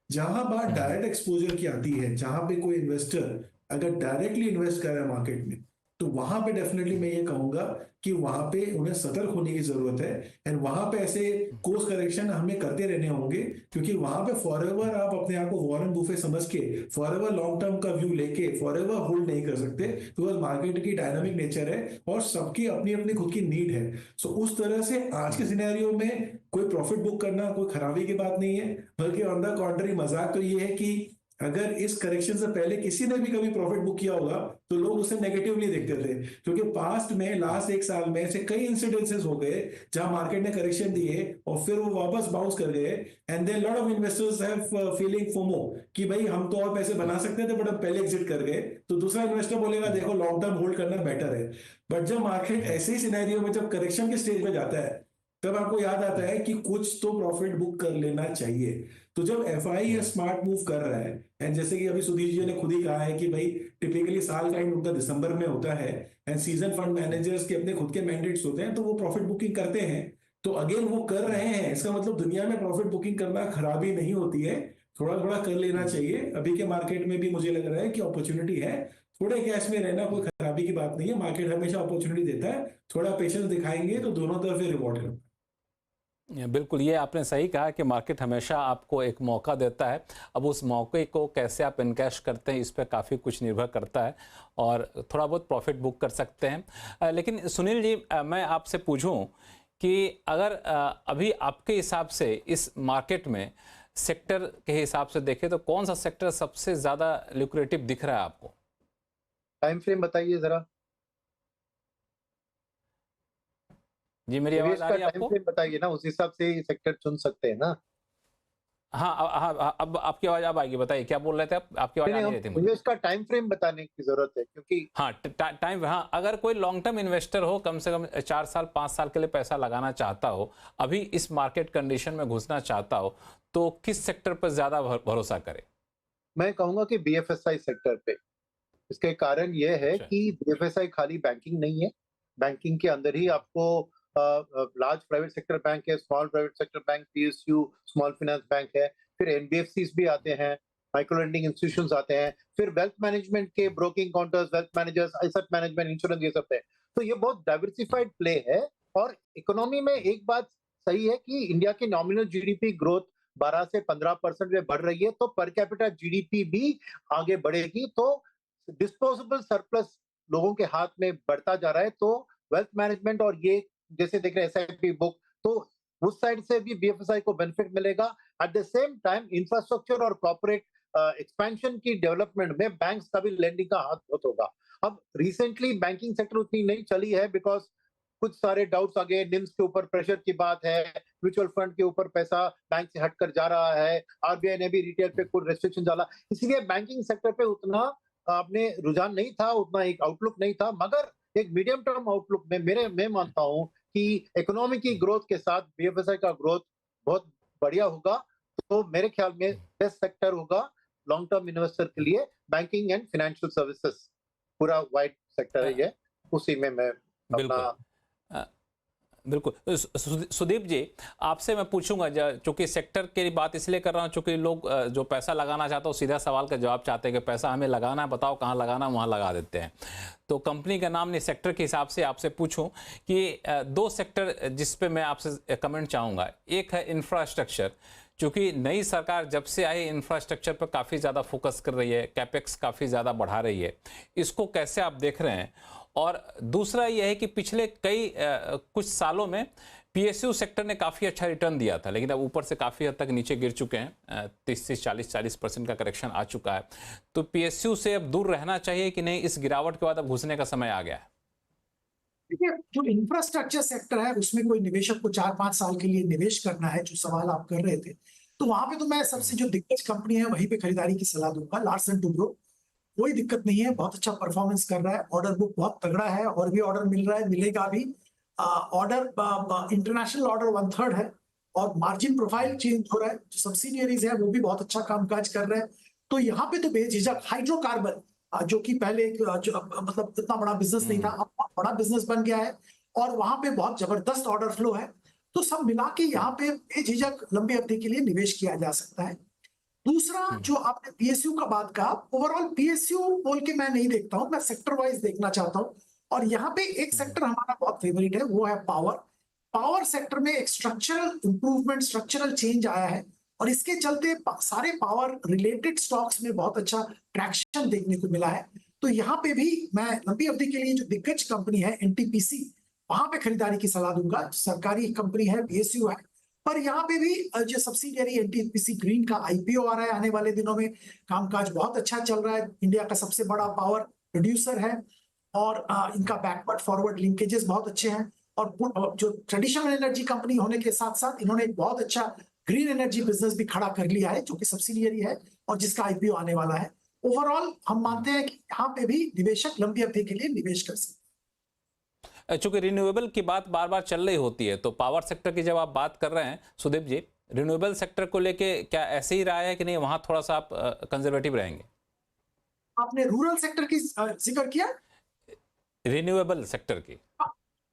जहां बात डायरेक्ट एक्सपोजर की आती है, जहां पे कोई इन्वेस्टर अगर डायरेक्टली इन्वेस्ट कर रहा है मार्केट में, तो वहां पे डेफिनेटली मैं ये कहूंगा कि वहां पे उन्हें सतर्क होने की जरूरत है, एंड वहां पे ऐसे कोर्स करेक्शन हमें करते रहने होंगे, क्योंकि वहां पे फॉरएवर आप अपने आप को वॉरेन बुफे समझ के फॉरएवर लॉन्ग टर्म का व्यू लेके फॉरएवर होल्ड नहीं कर सकते, बिकॉज मार्केट की डायनामिक नेचर है और सबकी अपनी अपनी खुद की नीड है। सो उस तरह से आज के सिनेरियो में कोई प्रॉफिट बुक करना कोई खराबी की बात नहीं है, बल्कि ऑन द कॉन्ट्री मजाक तो ये है कि अगर इस करेक्शन से पहले किसी ने भी कभी प्रॉफिट बुक किया होगा तो लोग उसे नेगेटिवली देखते थे, क्योंकि पास्ट में लास्ट 1 साल में ऐसे कई इंसिडेंसेस हो गए जहां मार्केट ने करेक्शन दिए और फिर वो वापस बाउंस कर गए, and then lot of investors have feeling FOMO कि भाई हम तो और पैसे बना सकते थे बट अब पहले एग्जिट कर गए, तो दूसरा इन्वेस्टर बोलेगा देखो लॉन्ग टर्म होल्ड करना बेटर है। बट जब मार्केट ऐसे ही सिनेरियो में जब करेक्शन के स्टेज पे जाता है तब आपको याद आता है कि कुछ तो प्रॉफिट बुक कर लेना चाहिए। तो जब एफआई स्मार्ट मूव कर रहा है, एंड जैसे कि अभी सुधीर जी ने खुद ही कहा है कि भाई टिपिकली साल का एंड उनका दिसंबर में होता है, एंड सीजन फंड मैनेजर्स के अपने खुद के मैंडेट्स होते हैं, तो वो प्रॉफिट बुकिंग करते हैं, तो अगेन वो कर रहे हैं, इसका मतलब दुनिया में प्रॉफिट बुकिंग करना खराबी नहीं होती है, थोड़ा थोड़ा कर लेना चाहिए। अभी के मार्केट में भी मुझे लग रहा है कि अपॉर्चुनिटी है, थोड़े कैश में रहना कोई खराबी की बात नहीं है, मार्केट हमेशा अपॉर्चुनिटी देता है, थोड़ा पेशेंस दिखाएंगे तो दोनों तरफ रिवॉर्ड करता है। बिल्कुल, ये आपने सही कहा कि मार्केट हमेशा आपको एक मौका देता है। अब उस मौके को कैसे आप इनकैश करते हैं इस पर काफ़ी कुछ निर्भर करता है, और थोड़ा बहुत प्रॉफिट बुक कर सकते हैं। लेकिन सुनील जी, मैं आपसे पूछूं कि अगर अभी आपके हिसाब से इस मार्केट में सेक्टर के हिसाब से देखें तो कौन सा सेक्टर सबसे ज़्यादा ल्यूक्रेटिव दिख रहा है आपको? टाइम फ्रेम बताइए जरा जी, मेरी आवाज़ आ रही है टाइम आपको? फ्रेम बताइए ना, उस हिसाब से सेक्टर चुन सकते हैं ना। हाँ, अब आपकी आवाज़ अब आएगी, बताइए क्या बोल रहे थे आप? आपकी आवाज़ आ नहीं रही थी मुझे। इसका टाइम फ्रेम बताने की जरूरत है, क्योंकि हाँ, टाइम, हाँ, अगर कोई लॉन्ग टर्म इन्वेस्टर हो, कम से कम 4 साल 5 साल के लिए पैसा लगाना चाहता हो, अभी इस मार्केट कंडीशन में घुसना चाहता हो, तो किस सेक्टर पर ज़्यादा भरोसा करे? मैं कहूंगा कि बीएफएसआई सेक्टर पे। इसके कारण यह है अच्छा। कि बीएफएसआई खाली बैंकिंग नहीं है, बैंकिंग के अंदर ही आपको लार्ज प्राइवेट सेक्टर बैंक है, small private sector bank, PSU small finance bank है, फिर एनबीएफसीज भी आते हैं, माइक्रो लेंडिंग इंस्टीट्यूशंस आते हैं, फिर वेल्थ मैनेजमेंट के broking counters, wealth managers, asset management, insurance, ये सब है। तो ये बहुत डाइवर्सिफाइड प्ले है। और इकोनॉमी में एक बात सही है कि इंडिया की नॉमिनल जीडीपी ग्रोथ 12 से 15% में बढ़ रही है, तो पर कैपिटा जीडीपी भी आगे बढ़ेगी, तो डिस्पोजेबल सरप्लस लोगों के हाथ में बढ़ता जा रहा है। तो वेल्थ मैनेजमेंट और ये जैसे देख रहे हैं एसआईपी बुक, तो उस साइड से भी बीएफएसआई को बेनिफिट मिलेगा। Eight the same time infrastructure और कॉर्पोरेट एक्सपेंशन की डेवलपमेंट में बैंक्स का भी लेंडिंग का हाथ बहुत होगा। अब रिसेंटली बैंकिंग सेक्टर उतनी नहीं चली है, बिकॉज कुछ सारे डाउट्स आ गए, निम्स के ऊपर प्रेशर की बात है, म्यूचुअल फंड के ऊपर पैसा बैंक से हटकर जा रहा है, आरबीआई ने भी रिटेल पे कुछ रेस्ट्रिक्शन डाला, इसीलिए बैंकिंग सेक्टर पे उतना आपने रुझान नहीं था, उतना एक आउटलुक नहीं था। मगर एक मीडियम टर्म आउटलुक में मैं मानता हूं कि इकोनॉमी की ग्रोथ के साथ बीएफएसआई का ग्रोथ बहुत बढ़िया होगा। तो मेरे ख्याल में बेस्ट सेक्टर होगा लॉन्ग टर्म इन्वेस्टर के लिए बैंकिंग एंड फाइनेंशियल सर्विसेज, पूरा वाइड सेक्टर है ये, उसी में मैं अपना। बिल्कुल सुदीप जी, आपसे मैं पूछूंगा, चूंकि सेक्टर की बात इसलिए कर रहा हूं चूंकि लोग जो पैसा लगाना चाहते हैं सीधा सवाल का जवाब चाहते हैं कि पैसा हमें लगाना है, बताओ कहां लगाना, वहां लगा देते हैं। तो कंपनी का नाम नहीं, सेक्टर के हिसाब से आपसे पूछूं कि 2 सेक्टर जिस पे मैं आपसे कमेंट चाहूंगा। एक है इंफ्रास्ट्रक्चर, चूंकि नई सरकार जब से आई इंफ्रास्ट्रक्चर पर काफ़ी ज़्यादा फोकस कर रही है, कैपेक्स काफ़ी ज़्यादा बढ़ा रही है, इसको कैसे आप देख रहे हैं? और दूसरा यह है कि पिछले कुछ सालों में पीएसयू सेक्टर ने काफ़ी अच्छा रिटर्न दिया था, लेकिन अब ऊपर से काफ़ी हद तक नीचे गिर चुके हैं। 30 से 40% का करेक्शन आ चुका है। तो पीएसयू से अब दूर रहना चाहिए कि नहीं, इस गिरावट के बाद अब घुसने का समय आ गया है? देखिए, जो इंफ्रास्ट्रक्चर सेक्टर है उसमें कोई निवेशक को 4-5 साल के लिए निवेश करना है, जो सवाल आप कर रहे थे, तो वहां पे तो मैं सबसे जो दिग्गज कंपनी है वहीं पे खरीदारी की सलाह दूंगा। लार्सन टुब्रो, कोई दिक्कत नहीं है, बहुत अच्छा परफॉर्मेंस कर रहा है, ऑर्डर बुक बहुत तगड़ा है, और भी ऑर्डर मिल रहा है, मिलेगा भी। ऑर्डर इंटरनेशनल ऑर्डर 1/3 है, और मार्जिन प्रोफाइल चेंज हो रहा है। जो सब्सिडियरीज है वो भी बहुत अच्छा कामकाज कर रहे हैं। तो यहाँ पे तो बेझिझक हाइड्रोकार्बन, जो कि पहले मतलब इतना बड़ा बिजनेस नहीं था, अब बहुत बड़ा बिजनेस बन गया है, और वहां पे बहुत जबरदस्त ऑर्डर फ्लो है। तो सब मिला के यहाँ पे बेझिझक लंबी अवधि के लिए निवेश किया जा सकता है। दूसरा, जो आपने पीएसयू का बात कहा, ओवरऑल पीएसयू बोल के मैं नहीं देखता हूं, मैं सेक्टर वाइज देखना चाहता हूं। और यहाँ पे एक सेक्टर हमारा बहुत फेवरेट है, वो है पावर। पावर सेक्टर में एक स्ट्रक्चरल इंप्रूवमेंट, स्ट्रक्चरल चेंज आया है, और इसके चलते सारे पावर रिलेटेड स्टॉक्स में बहुत अच्छा ट्रैक्शन देखने को मिला है। तो यहाँ पे भी मैं लंबी अवधि के लिए जो दिग्गज कंपनी है एनटीपीसी, वहां पे खरीदारी की सलाह दूंगा। सरकारी कंपनी है, पीएसयू है, पर यहाँ पे भी जो सब्सिडियरी एनटीपीसी ग्रीन का आईपीओ आ रहा है आने वाले दिनों में, कामकाज बहुत अच्छा चल रहा है, इंडिया का सबसे बड़ा पावर प्रोड्यूसर है, और इनका बैकवर्ड फॉरवर्ड लिंकेजेस बहुत अच्छे हैं। और जो ट्रेडिशनल एनर्जी कंपनी होने के साथ साथ इन्होंने एक बहुत अच्छा ग्रीन एनर्जी बिजनेस भी खड़ा कर लिया है, जो कि सब्सिडियरी है और जिसका आईपीओ आने वाला है। ओवरऑल हम मानते हैं कि यहाँ पे भी निवेशक लंबी अवधि के लिए निवेश कर सकते हैं। चूंकि रिन्यूएबल की बात बार बार चल रही होती है, तो पावर सेक्टर की जब आप बात कर रहे हैं सुदीप जी, रिन्यूएबल सेक्टर को लेके क्या ऐसे ही राय है कि नहीं, वहां थोड़ा सा आप कंजर्वेटिव रहेंगे? आपने रूरल सेक्टर की जिक्र किया, रिन्यूएबल सेक्टर की।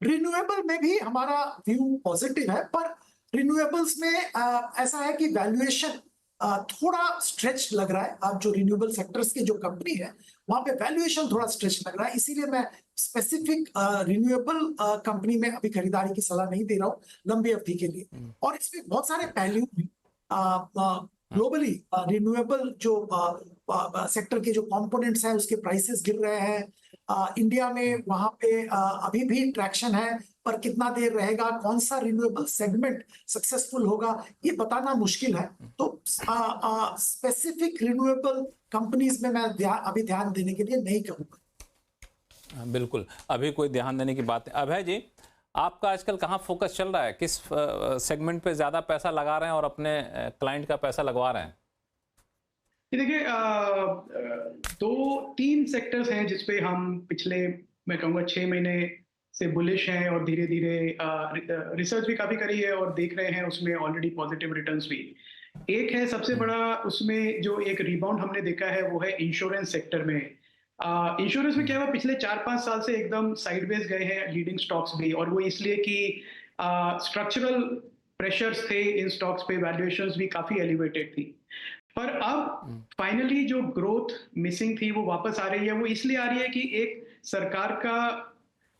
रिन्यूएबल में भी हमारा व्यू पॉजिटिव है, पर रिन्यूएबल्स में ऐसा है कि वैल्यूएशन थोड़ा स्ट्रेच लग रहा है। आप जो रिन्यूएबल सेक्टर्स की जो कंपनी है वहां पे वैल्यूएशन थोड़ा स्ट्रेच लग रहा है, इसीलिए मैं स्पेसिफिक रिन्यूएबल कंपनी में अभी खरीदारी की सलाह नहीं दे रहा हूँ लंबी अवधि के लिए। और इसमें बहुत सारे पहलू ग्लोबली रिन्यूएबल जो सेक्टर के जो कंपोनेंट्स हैं उसके प्राइसेस गिर रहे हैं। इंडिया में वहां पे अभी भी ट्रैक्शन है, पर कितना देर रहेगा, कौन सा रिन्यूएबल सेगमेंट सक्सेसफुल होगा, ये बताना मुश्किल है। तो स्पेसिफिक रिन्यूएबल कंपनीज में मैं अभी ध्यान देने के लिए नहीं कहूंगा। बिल्कुल, अभी कोई ध्यान देने की बात है। अभय जी, आपका आजकल कहाँ फोकस चल रहा है, किस सेगमेंट पे ज्यादा पैसा लगा रहे हैं और अपने क्लाइंट का पैसा लगवा रहे हैं? देखिए, 2-3 सेक्टर्स हैं जिसपे हम पिछले, मैं कहूँगा 6 महीने से बुलिश हैं, और धीरे धीरे रिसर्च भी काफी करी है और देख रहे हैं उसमें ऑलरेडी पॉजिटिव रिटर्न्स भी। एक है सबसे बड़ा, उसमें जो एक रिबाउंड हमने देखा है वो है इंश्योरेंस सेक्टर में। इंश्योरेंस में क्या हुआ, पिछले 4-5 साल से एकदम साइडवेज गए हैं लीडिंग स्टॉक्स भी, और वो इसलिए कि स्ट्रक्चरल प्रेशर्स थे इन स्टॉक्स पे, वैल्यूएशंस भी काफी एलिवेटेड थी। पर अब फाइनली जो ग्रोथ मिसिंग थी वो वापस आ रही है। वो इसलिए आ रही है कि एक सरकार का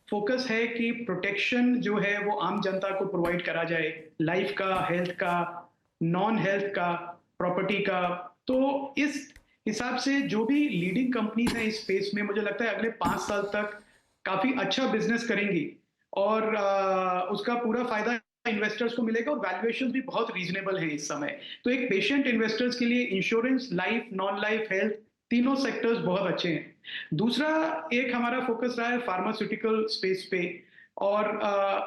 फोकस है कि प्रोटेक्शन जो है वो आम जनता को प्रोवाइड करा जाए, लाइफ का, हेल्थ का, नॉन हेल्थ का, प्रॉपर्टी का। तो इस हिसाब से जो भी लीडिंग कंपनीज हैं इस स्पेस में, मुझे लगता है अगले 5 साल तक काफी अच्छा बिजनेस करेंगी, और उसका पूरा फायदा इन्वेस्टर्स को मिलेगा, और वैल्यूएशन भी बहुत रीजनेबल है इस समय। तो एक पेशेंट इन्वेस्टर्स के लिए insurance, life, non life, health, तीनों सेक्टर्स बहुत अच्छे हैं। दूसरा एक हमारा फोकस रहा है फार्मास्यूटिकल स्पेस पे, और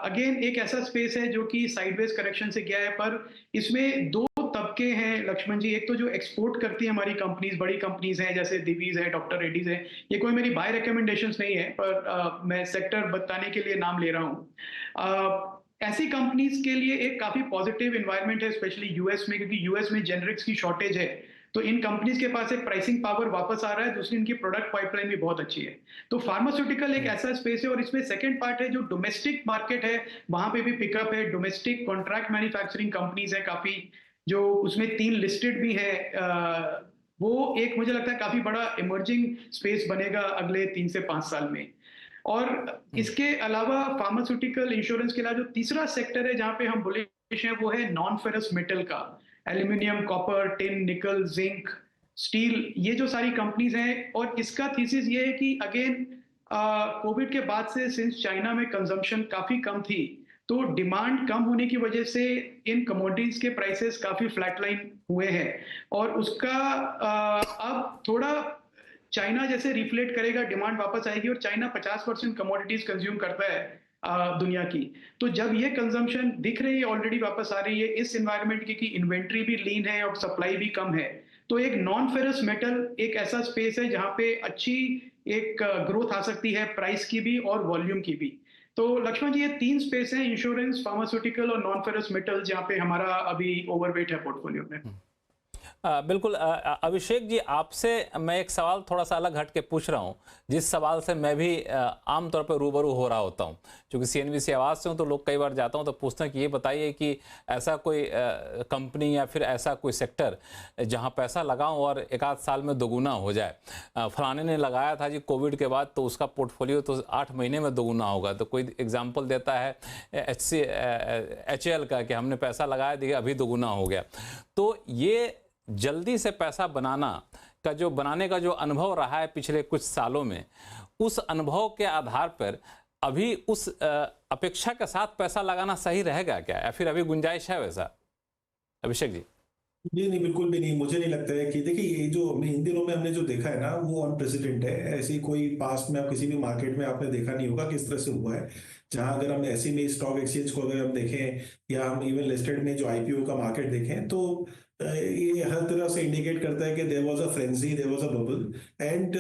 अगेन एक ऐसा स्पेस है जो कि साइडवेज करेक्शन से गया है, पर इसमें 2 तबके हैं लक्ष्मण जी। एक तो जो एक्सपोर्ट करती है हमारी कंपनीज, बड़ी कंपनीज हैं जैसे दिवीज है, डॉक्टर रेड्डीज है। ये कोई मेरी बाय रिकमेंडेशंस नहीं है, पर मैं सेक्टर बताने के लिए नाम ले रहा हूँ। ऐसी कंपनीज के लिए एक काफी पॉजिटिव एनवायरनमेंट है, स्पेशली यूएस में, क्योंकि यूएस में जेनरिक्स की शॉर्टेज है, तो इन कंपनीज के पास एक प्राइसिंग पावर वापस आ रहा है। दूसरी, इनकी प्रोडक्ट पाइपलाइन भी बहुत अच्छी है। तो फार्मास्यूटिकल एक ऐसा स्पेस है, और इसमें सेकंड पार्ट है जो डोमेस्टिक मार्केट है, वहां पे भी पिकअप है। डोमेस्टिक कॉन्ट्रैक्ट मैन्युफैक्चरिंग कंपनीज है काफी, जो उसमें 3 लिस्टेड भी है। वो एक मुझे लगता है काफी बड़ा इमर्जिंग स्पेस बनेगा अगले 3 से 5 साल में। और इसके अलावा फार्मास्यूटिकल, इंश्योरेंस के अलावा जो तीसरा सेक्टर है जहां पे हम बुलिश हैं वो है नॉन फेरस मेटल का, एल्यूमिनियम, कॉपर, टिन, निकल, जिंक, स्टील, ये जो सारी कंपनीज हैं। और इसका थीसिस ये है कि अगेन कोविड के बाद से सिंस चाइना में कंजम्पशन काफी कम थी, तो डिमांड कम होने की वजह से इन कमोडिटीज के प्राइसेस काफी फ्लैटलाइन हुए हैं और उसका अब थोड़ा चाइना जैसे रिफ्लेक्ट करेगा, डिमांड वापस आएगी और चाइना 50% कमोडिटीज कंज्यूम करता है दुनिया की। तो जब ये कंजम्पशन दिख रही है, ऑलरेडी वापस आ रही है इस एनवायरनमेंट की इन्वेंट्री भी लीन है और सप्लाई भी कम है, तो एक नॉन फेरस मेटल एक ऐसा स्पेस है जहां पे अच्छी एक ग्रोथ आ सकती है, प्राइस की भी और वॉल्यूम की भी। तो लक्ष्मण जी, ये 3 स्पेस हैं, इंश्योरेंस, फार्मास्यूटिकल और नॉन फेरस मेटल, जहां पे हमारा अभी ओवरवेट है पोर्टफोलियो में। बिल्कुल। अभिषेक जी, आपसे मैं एक सवाल थोड़ा सा अलग हट के पूछ रहा हूं, जिस सवाल से मैं भी आमतौर पर रूबरू हो रहा होता हूं। क्योंकि सीएनबीसी आवाज से हूं तो लोग कई बार जाता हूं तो पूछते हैं कि ये बताइए कि ऐसा कोई कंपनी या फिर ऐसा कोई सेक्टर जहां पैसा लगाऊं और एक आध साल में दोगुना हो जाए। फलाने ने लगाया था जी कोविड के बाद, तो उसका पोर्टफोलियो तो 8 महीने में दोगुना होगा। तो कोई एग्जाम्पल देता है HCL का कि हमने पैसा लगाया, देखिए अभी दोगुना हो गया। तो ये जल्दी से पैसा बनाने का जो अनुभव रहा है पिछले कुछ सालों में, उस अनुभव के आधार पर अभी उस अपेक्षा के साथ पैसा लगाना सही रहेगा क्या, या फिर अभी गुंजाइश है वैसा? अभिषेक जी। जी नहीं, बिल्कुल भी नहीं। मुझे नहीं लगता है कि, देखिए, ये जो हमने इन दिनों में हमने जो देखा है ना, वो अनप्रेसिडेंट है। ऐसी कोई पास्ट में आप किसी भी मार्केट में आपने देखा नहीं होगा किस तरह से हुआ है। जहां अगर हम ऐसे में स्टॉक एक्सचेंज को अगर हम देखें या हम इवन लिस्टेड में जो आईपीओ का मार्केट देखें, तो ये हर तरह से इंडिकेट करता है कि there was a frenzy, there was a bubble. And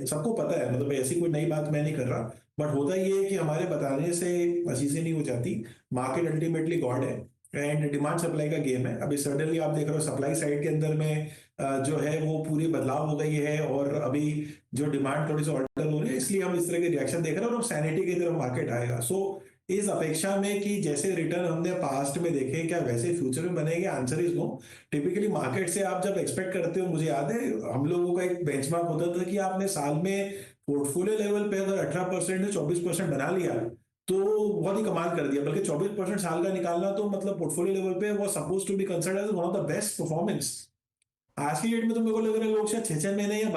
सबको पता है, मतलब ऐसी कोई नई बात मैं नहीं कर रहा, बट होता ये है कि हमारे बताने से चीजें नहीं हो जाती। मार्केट अल्टीमेटली गॉड है एंड डिमांड सप्लाई का गेम है। अभी सडनली आप देख रहे हो सप्लाई साइड के अंदर में जो है वो पूरी बदलाव हो गई है और अभी जो डिमांड थोड़ी सी ऑल्टर हो रही है, इसलिए हम इस तरह के रिएक्शन देख रहे हैं और सैनिटी की तरफ मार्केट आएगा। सो इस अपेक्षा में कि जैसे रिटर्न हमने पास्ट में देखे क्या वैसे फ्यूचर में बनेंगे, answer is no. Typically market से आप जब एक्सपेक्ट करते हो, मुझे याद है हम लोगों का एक बेंचमार्क होता था कि आपने साल में पोर्टफोलियो लेवल पे अगर 18% से 24% बना लिया तो बहुत ही कमाल कर दिया। बल्कि 24% साल का निकालना तो मतलब पोर्टफोलियो लेवल पे वो suppose to be considered as one of the best performance. आज की डेट में तो मेरे को लग रहा है लोग शायद 6-6 महीने या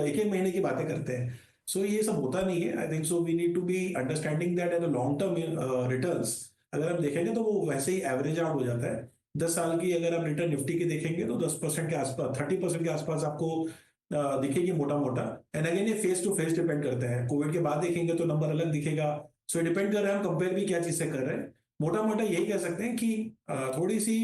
1-1 महीने की बातें करते हैं। सो ये सब होता नहीं है। I think so we need to be understanding that at long term returns अगर हम देखेंगे तो वो वैसे ही एवरेज आउट हो जाता है। 10 साल की अगर आप रिटर्न निफ्टी की देखेंगे तो 10% के आसपास, 30% के आसपास आपको दिखेगी मोटा मोटा। एंड अगेन ये फेस टू फेस डिपेंड करते हैं। कोविड के बाद देखेंगे तो नंबर अलग दिखेगा। सो डिपेंड कर रहा है हम कंपेयर भी क्या चीज से कर रहे हैं। मोटा मोटा यही कह सकते हैं कि थोड़ी सी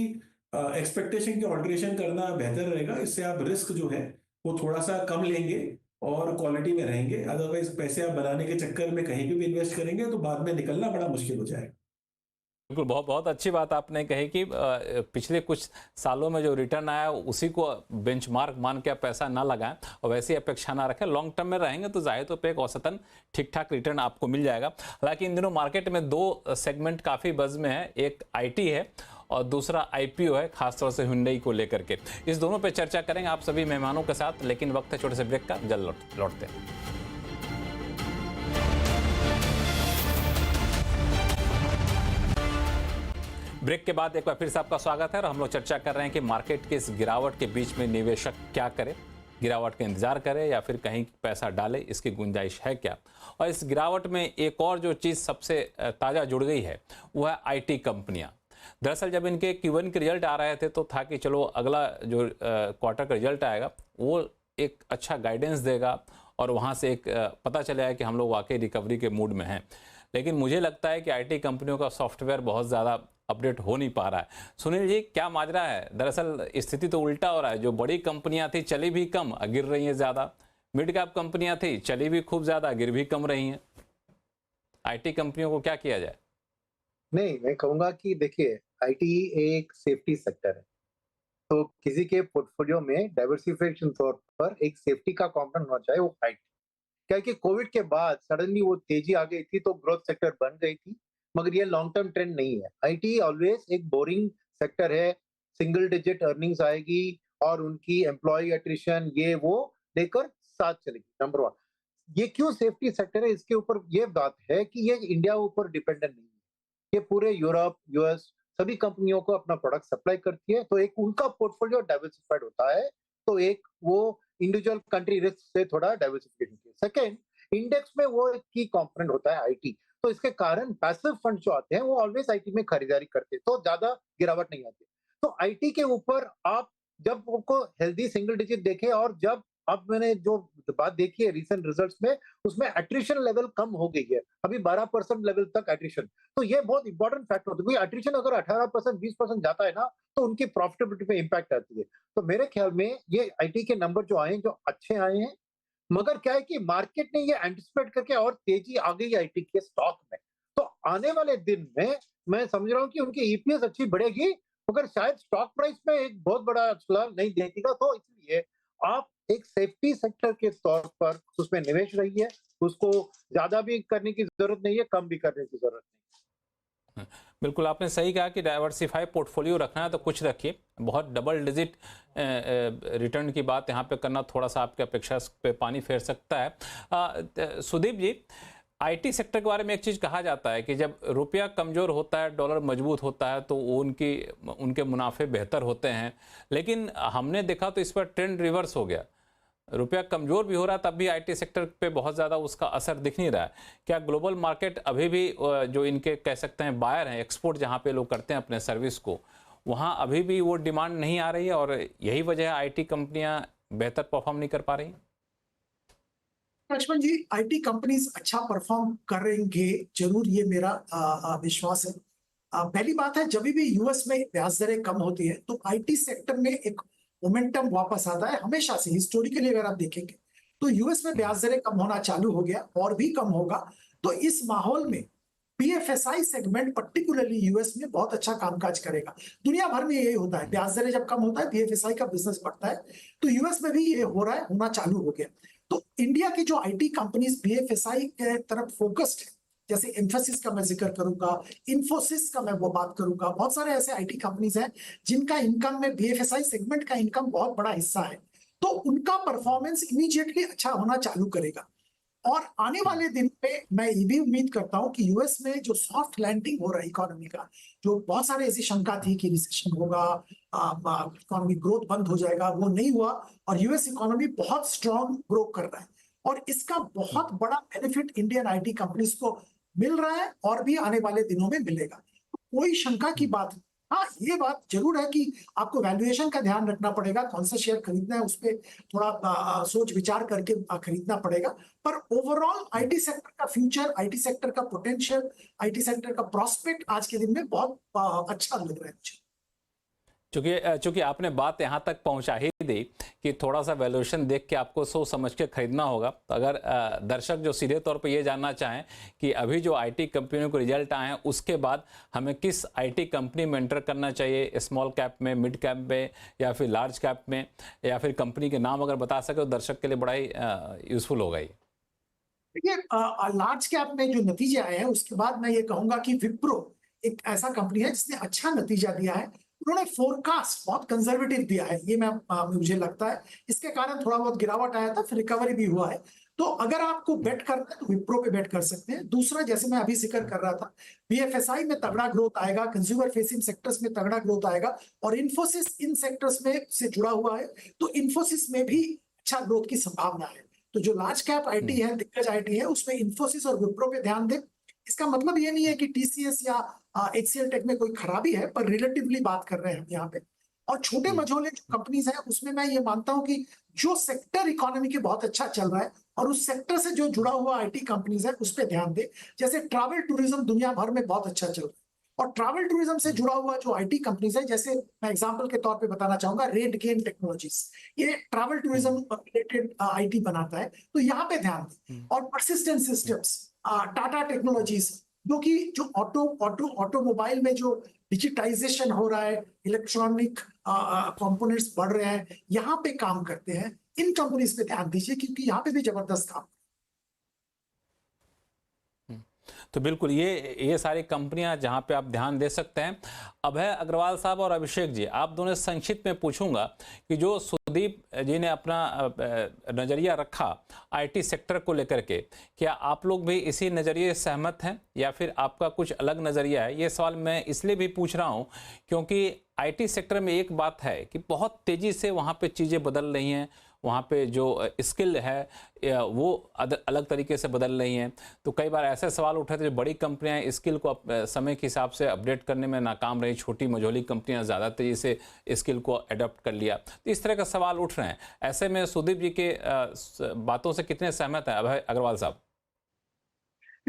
एक्सपेक्टेशन की ऑल्ट्रेशन करना बेहतर रहेगा। इससे आप रिस्क जो है वो थोड़ा सा कम लेंगे और क्वालिटी में रहेंगे। अदरवाइज पैसे आप बनाने के चक्कर में कहीं भी इन्वेस्ट करेंगे तो बाद में निकलना बड़ा मुश्किल हो जाएगा। बिल्कुल, बहुत बहुत अच्छी बात आपने कही कि पिछले कुछ सालों में जो रिटर्न आया उसी को बेंचमार्क मान के आप पैसा ना लगाएं और वैसी अपेक्षा ना रखें। लॉन्ग टर्म में रहेंगे तो जाहिर तौर पे एक औसतन ठीक ठाक रिटर्न आपको मिल जाएगा। हालांकि इन दिनों मार्केट में 2 सेगमेंट काफ़ी बज़ में है, एक आईटी है और दूसरा आईपीओ है, खासतौर से हुंडई को लेकर के। इस दोनों पर चर्चा करेंगे आप सभी मेहमानों के साथ, लेकिन वक्त है छोटे से ब्रेक का, जल्द लौटते हैं। ब्रेक के बाद एक बार फिर से आपका स्वागत है और हम लोग चर्चा कर रहे हैं कि मार्केट के इस गिरावट के बीच में निवेशक क्या करे, गिरावट का इंतजार करे या फिर कहीं पैसा डाले, इसकी गुंजाइश है क्या। और इस गिरावट में एक और जो चीज़ सबसे ताज़ा जुड़ गई है वो है आईटी कंपनियां। दरअसल जब इनके Q1 के रिजल्ट आ रहे थे तो था कि चलो अगला जो क्वार्टर का रिजल्ट आएगा वो एक अच्छा गाइडेंस देगा और वहाँ से एक पता चलेगा कि हम लोग वाकई रिकवरी के मूड में हैं। लेकिन मुझे लगता है कि आईटी कंपनियों का सॉफ्टवेयर बहुत ज़्यादा अपडेट हो नहीं पा रहा है। सुनील जी, क्या माजरा है? दरअसल स्थिति तो उल्टा हो रहा है। जो बड़ी कंपनियां थी चली भी कम, गिर रही हैं ज़्यादा। मिड कैप कंपनियां थी चली भी खूब ज़्यादा, गिर भी कम रही हैं। आईटी कंपनियों को क्या किया जाए? नहीं, मैं कहूंगा कि देखिए, आईटी एक सेफ्टी सेक्टर है, तो किसी के पोर्टफोलियो में डाइवर्सिफिकेशन तौर पर एक सेफ्टी का कंपोनेंट होना चाहिए, वो आईटी। क्या है कि कोविड के बाद सडनली वो तेजी आ गई थी तो ग्रोथ सेक्टर बन गई थी, मगर ये लॉन्ग टर्म ट्रेंड नहीं है। आईटी ऑलवेज एक बोरिंग सेक्टर है, सिंगल डिजिट अर्निंग्स आएगी और उनकी एम्प्लॉय एट्रिशन ये वो लेकर साथ चलेगी। नंबर 1, ये क्यों सेफ्टी सेक्टर है, इसके ऊपर ये बात है कि ये इंडिया ऊपर डिपेंडेंट नहीं है। ये पूरे यूरोप, यूएस सभी कंपनियों को अपना प्रोडक्ट सप्लाई करती है, तो एक उनका पोर्टफोलियो डाइवर्सिफाइड होता है। तो एक वो इंडिविजुअल कंट्री रिस्क से थोड़ा डाइवर्सिफिकेशन किया। सेकेंड, इंडेक्स में वो एक की कंपोनेंट होता है आईटी। तो इसके कारण पैसिव फंड जो आते हैं वो ऑलवेज आईटी में खरीदारी करते हैं, तो ज्यादा गिरावट नहीं आती। तो आईटी के ऊपर आप जब उनको हेल्दी सिंगल डिजिट देखें, और जब अब मैंने जो बात देखी है रिसेंट रिजल्ट्स में, उसमें एट्रिशन लेवल कम हो गई है, अभी 12% लेवल तक एट्रिशन। तो ये बहुत इंपॉर्टेंट फैक्टर होता है, क्योंकि एट्रिशन अगर 18% 20% जाता है ना, तो उनकी प्रॉफिटेबिलिटी पे इंपैक्ट आती है। तो मेरे ख्याल में ये आईटी के नंबर जो आए हैं, जो अच्छे आए हैं, मगर क्या है कि मार्केट ने ये एंटिसिपेट करके और तेजी आ गई आईटी के स्टॉक में। तो आने वाले दिन में मैं समझ रहा हूँ कि उनकी ईपीएस अच्छी बढ़ेगी, मगर शायद स्टॉक प्राइस में एक बहुत बड़ा छलांग नहीं देगा। तो इसलिए आप एक सेफ्टी सेक्टर के तौर पर उसमें निवेश रहिए, उसको ज्यादा भी करने की जरूरत नहीं है, कम भी करने की जरूरत नहीं है। बिल्कुल आपने सही कहा कि डाइवर्सिफाई पोर्टफोलियो रखना है तो कुछ रखिए। बहुत डबल डिजिट रिटर्न की बात यहाँ पे करना थोड़ा सा आपकी अपेक्षा पे पानी फेर सकता है। सुदीप जी, आईटी सेक्टर के बारे में एक चीज़ कहा जाता है कि जब रुपया कमज़ोर होता है, डॉलर मजबूत होता है, तो उनके मुनाफे बेहतर होते हैं। लेकिन हमने देखा तो इस पर ट्रेंड रिवर्स हो गया। रुपया कमज़ोर भी हो रहा तब भी आईटी सेक्टर पे बहुत ज़्यादा उसका असर दिख नहीं रहा है। क्या ग्लोबल मार्केट अभी भी जो इनके कह सकते हैं बायर हैं, एक्सपोर्ट जहाँ पे लोग करते हैं अपने सर्विस को, वहाँ अभी भी वो डिमांड नहीं आ रही है और यही वजह है आईटी कंपनियाँ बेहतर परफॉर्म नहीं कर पा रही? लक्ष्मण जी, आईटी कंपनीज अच्छा परफॉर्म करेंगे जरूर, ये मेरा विश्वास है। पहली बात है, जब भी यूएस में ब्याज दरें कम होती है तो आईटी सेक्टर में एक मोमेंटम वापस आता है। हमेशा से हिस्टोरिकली अगर आप देखेंगे तो यूएस में ब्याज दरें कम होना चालू हो गया और भी कम होगा। तो इस माहौल में बीएफएसआई सेगमेंट पर्टिकुलरली यूएस में बहुत अच्छा कामकाज करेगा। दुनिया भर में यही होता है, ब्याज दरें जब कम होता है बीएफएसआई का बिजनेस बढ़ता है। तो यूएस में भी ये हो रहा है, होना चालू हो गया। तो इंडिया की जो आईटी कंपनीज बीएफएसआई के तरफ फोकस्ड है, जैसे एम्फेसिस का मैं जिक्र करूंगा, इन्फोसिस का मैं वो बात करूंगा, बहुत सारे ऐसे आईटी कंपनीज हैं जिनका इनकम में बीएफएसआई सेगमेंट का इनकम बहुत बड़ा हिस्सा है। तो उनका परफॉर्मेंस इमीडिएटली अच्छा होना चालू करेगा। और आने वाले दिन पे मैं ये भी उम्मीद करता हूं कि यूएस में जो सॉफ्ट लैंडिंग हो रहा है इकोनॉमी का, जो बहुत सारे ऐसी शंका थी कि रिसेशन होगा, इकोनॉमी ग्रोथ बंद हो जाएगा, वो नहीं हुआ और यूएस इकोनॉमी बहुत स्ट्रांग ग्रो कर रहा है। और इसका बहुत बड़ा बेनिफिट इंडियन आईटी कंपनीज को मिल रहा है और भी आने वाले दिनों में मिलेगा। कोई शंका की बात नहीं। हाँ, ये बात जरूर है कि आपको वैल्यूएशन का ध्यान रखना पड़ेगा, कौन सा शेयर खरीदना है उस पर थोड़ा सोच विचार करके खरीदना पड़ेगा। पर ओवरऑल आईटी सेक्टर का फ्यूचर, आईटी सेक्टर का पोटेंशियल, आईटी सेक्टर का प्रॉस्पेक्ट आज के दिन में बहुत अच्छा लग रहा है मुझे। चूंकि आपने बात यहाँ तक पहुँचा ही दी कि थोड़ा सा वैल्यूएशन देख के आपको सोच समझ के खरीदना होगा, तो अगर दर्शक जो सीधे तौर पे ये जानना चाहें कि अभी जो आईटी कंपनियों के रिजल्ट आए हैं उसके बाद हमें किस आईटी कंपनी में एंटर करना चाहिए, स्मॉल कैप में, मिड कैप में या फिर लार्ज कैप में, या फिर कंपनी के नाम अगर बता सके तो दर्शक के लिए बड़ा ही यूजफुल होगा। ये देखिए, लार्ज कैप में जो नतीजे आए हैं उसके बाद मैं ये कहूंगा कि विप्रो एक ऐसा कंपनी है जिसने अच्छा नतीजा दिया है। उन्होंने फोरकास्ट बहुत कंजर्वेटिव दिया है, ये मुझे लगता है इसके कारण थोड़ा बहुत गिरावट आया था, फिर रिकवरी भी हुआ है। तो अगर आपको बेट करना है तो विप्रो पे बेट कर सकते हैं। दूसरा, जैसे मैं अभी जिक्र कर रहा था, बीएफएसआई में तगड़ा ग्रोथ आएगा, कंज्यूमर फेसिंग सेक्टर्स में तगड़ा ग्रोथ आएगा और इन्फोसिस इन सेक्टर्स में से जुड़ा हुआ है, तो इन्फोसिस में भी अच्छा ग्रोथ की संभावना है। तो जो लार्ज कैप आईटी है, दिग्गज आईटी है, उसमें इन्फोसिस और विप्रो पे ध्यान दें। इसका मतलब ये नहीं है कि टीसीएस या एचसीएल टेक में कोई खराबी है, पर रिलेटिवली बात कर रहे हैं हम यहाँ पे। और छोटे मझोले जो कंपनीज हैं उसमें मैं ये मानता हूं कि जो सेक्टर इकोनॉमी के बहुत अच्छा चल रहा है और उस सेक्टर से जो जुड़ा हुआ आईटी कंपनीज है उस पर ध्यान दे। जैसे ट्रैवल टूरिज्म दुनिया भर में बहुत अच्छा चल रहा है और ट्रैवल टूरिज्म से जुड़ा हुआ जो आईटी कंपनीज है, जैसे मैं एग्जांपल के तौर पे बताना चाहूंगा रेडगेन टेक्नोलॉजीज, ये ट्रैवल टूरिज्म रिलेटेड आईटी बनाता है, तो यहाँ पे ध्यान दें। और परसिस्टेंट सिस्टम्स, टाटा टेक्नोलॉजीज, जो कि जो ऑटोमोबाइल में जो डिजिटाइजेशन हो रहा है, इलेक्ट्रॉनिक कंपोनेंट्स बढ़ रहे हैं, यहाँ पे काम करते हैं। इन कंपनीज पे ध्यान दीजिए क्योंकि यहाँ पे भी जबरदस्त काम। तो बिल्कुल ये सारी कंपनियां जहां पे आप ध्यान दे सकते हैं। अभय अग्रवाल साहब और अभिषेक जी, आप दोनों संक्षिप्त में पूछूंगा कि जो सुदीप जी ने अपना नज़रिया रखा आईटी सेक्टर को लेकर के, क्या आप लोग भी इसी नज़रिए से सहमत हैं या फिर आपका कुछ अलग नज़रिया है? ये सवाल मैं इसलिए भी पूछ रहा हूं क्योंकि आईटी सेक्टर में एक बात है कि बहुत तेज़ी से वहाँ पे चीज़ें बदल रही हैं, वहाँ पे जो स्किल है वो अलग तरीके से बदल रही हैं। तो कई बार ऐसे सवाल उठे थे, जो बड़ी कंपनियां स्किल को समय के हिसाब से अपडेट करने में नाकाम रही, छोटी मझोली कंपनियां ज़्यादा तेज़ी से स्किल को अडॉप्ट कर लिया। तो इस तरह का सवाल उठ रहे हैं। ऐसे में सुदीप जी के बातों से कितने सहमत हैं अभय अग्रवाल साहब?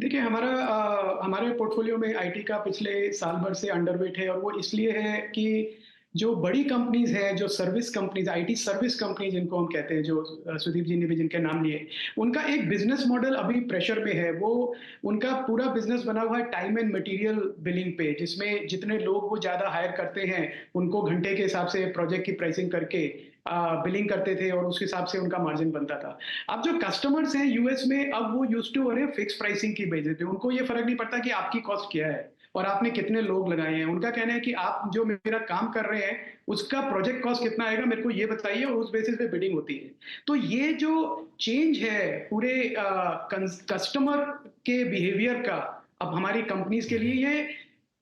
देखिए, हमारे पोर्टफोलियो में आईटी का पिछले साल भर से अंडरवेट है, और वो इसलिए है कि जो बड़ी कंपनीज है, जो service companies, IT service company जिनको हम कहते हैं, जो सुदीप जी ने भी जिनके नाम लिए, उनका एक बिजनेस मॉडल अभी प्रेशर में है। वो उनका पूरा बिजनेस बना हुआ है टाइम एंड मटेरियल बिलिंग पे, जिसमें जितने लोग वो ज़्यादा हायर करते हैं उनको घंटे के हिसाब से प्रोजेक्ट की प्राइसिंग करके बिलिंग करते थे, और उस हिसाब से उनका मार्जिन बनता था। अब जो कस्टमर्स हैं यूएस में, अब वो यूज्ड टू हो रहे हैं फिक्स प्राइसिंग की बेसिस पे। उनको ये फर्क नहीं पड़ता कि आपकी कॉस्ट क्या है और आपने कितने लोग लगाए हैं। उनका कहना है कि आप जो मेरा काम कर रहे हैं उसका प्रोजेक्ट कॉस्ट कितना आएगा, मेरे को ये बताइए, और उस बेसिस पे बिडिंग होती है। तो ये जो चेंज है पूरे कस्टमर के बिहेवियर का अब हमारी कंपनीज के लिए, ये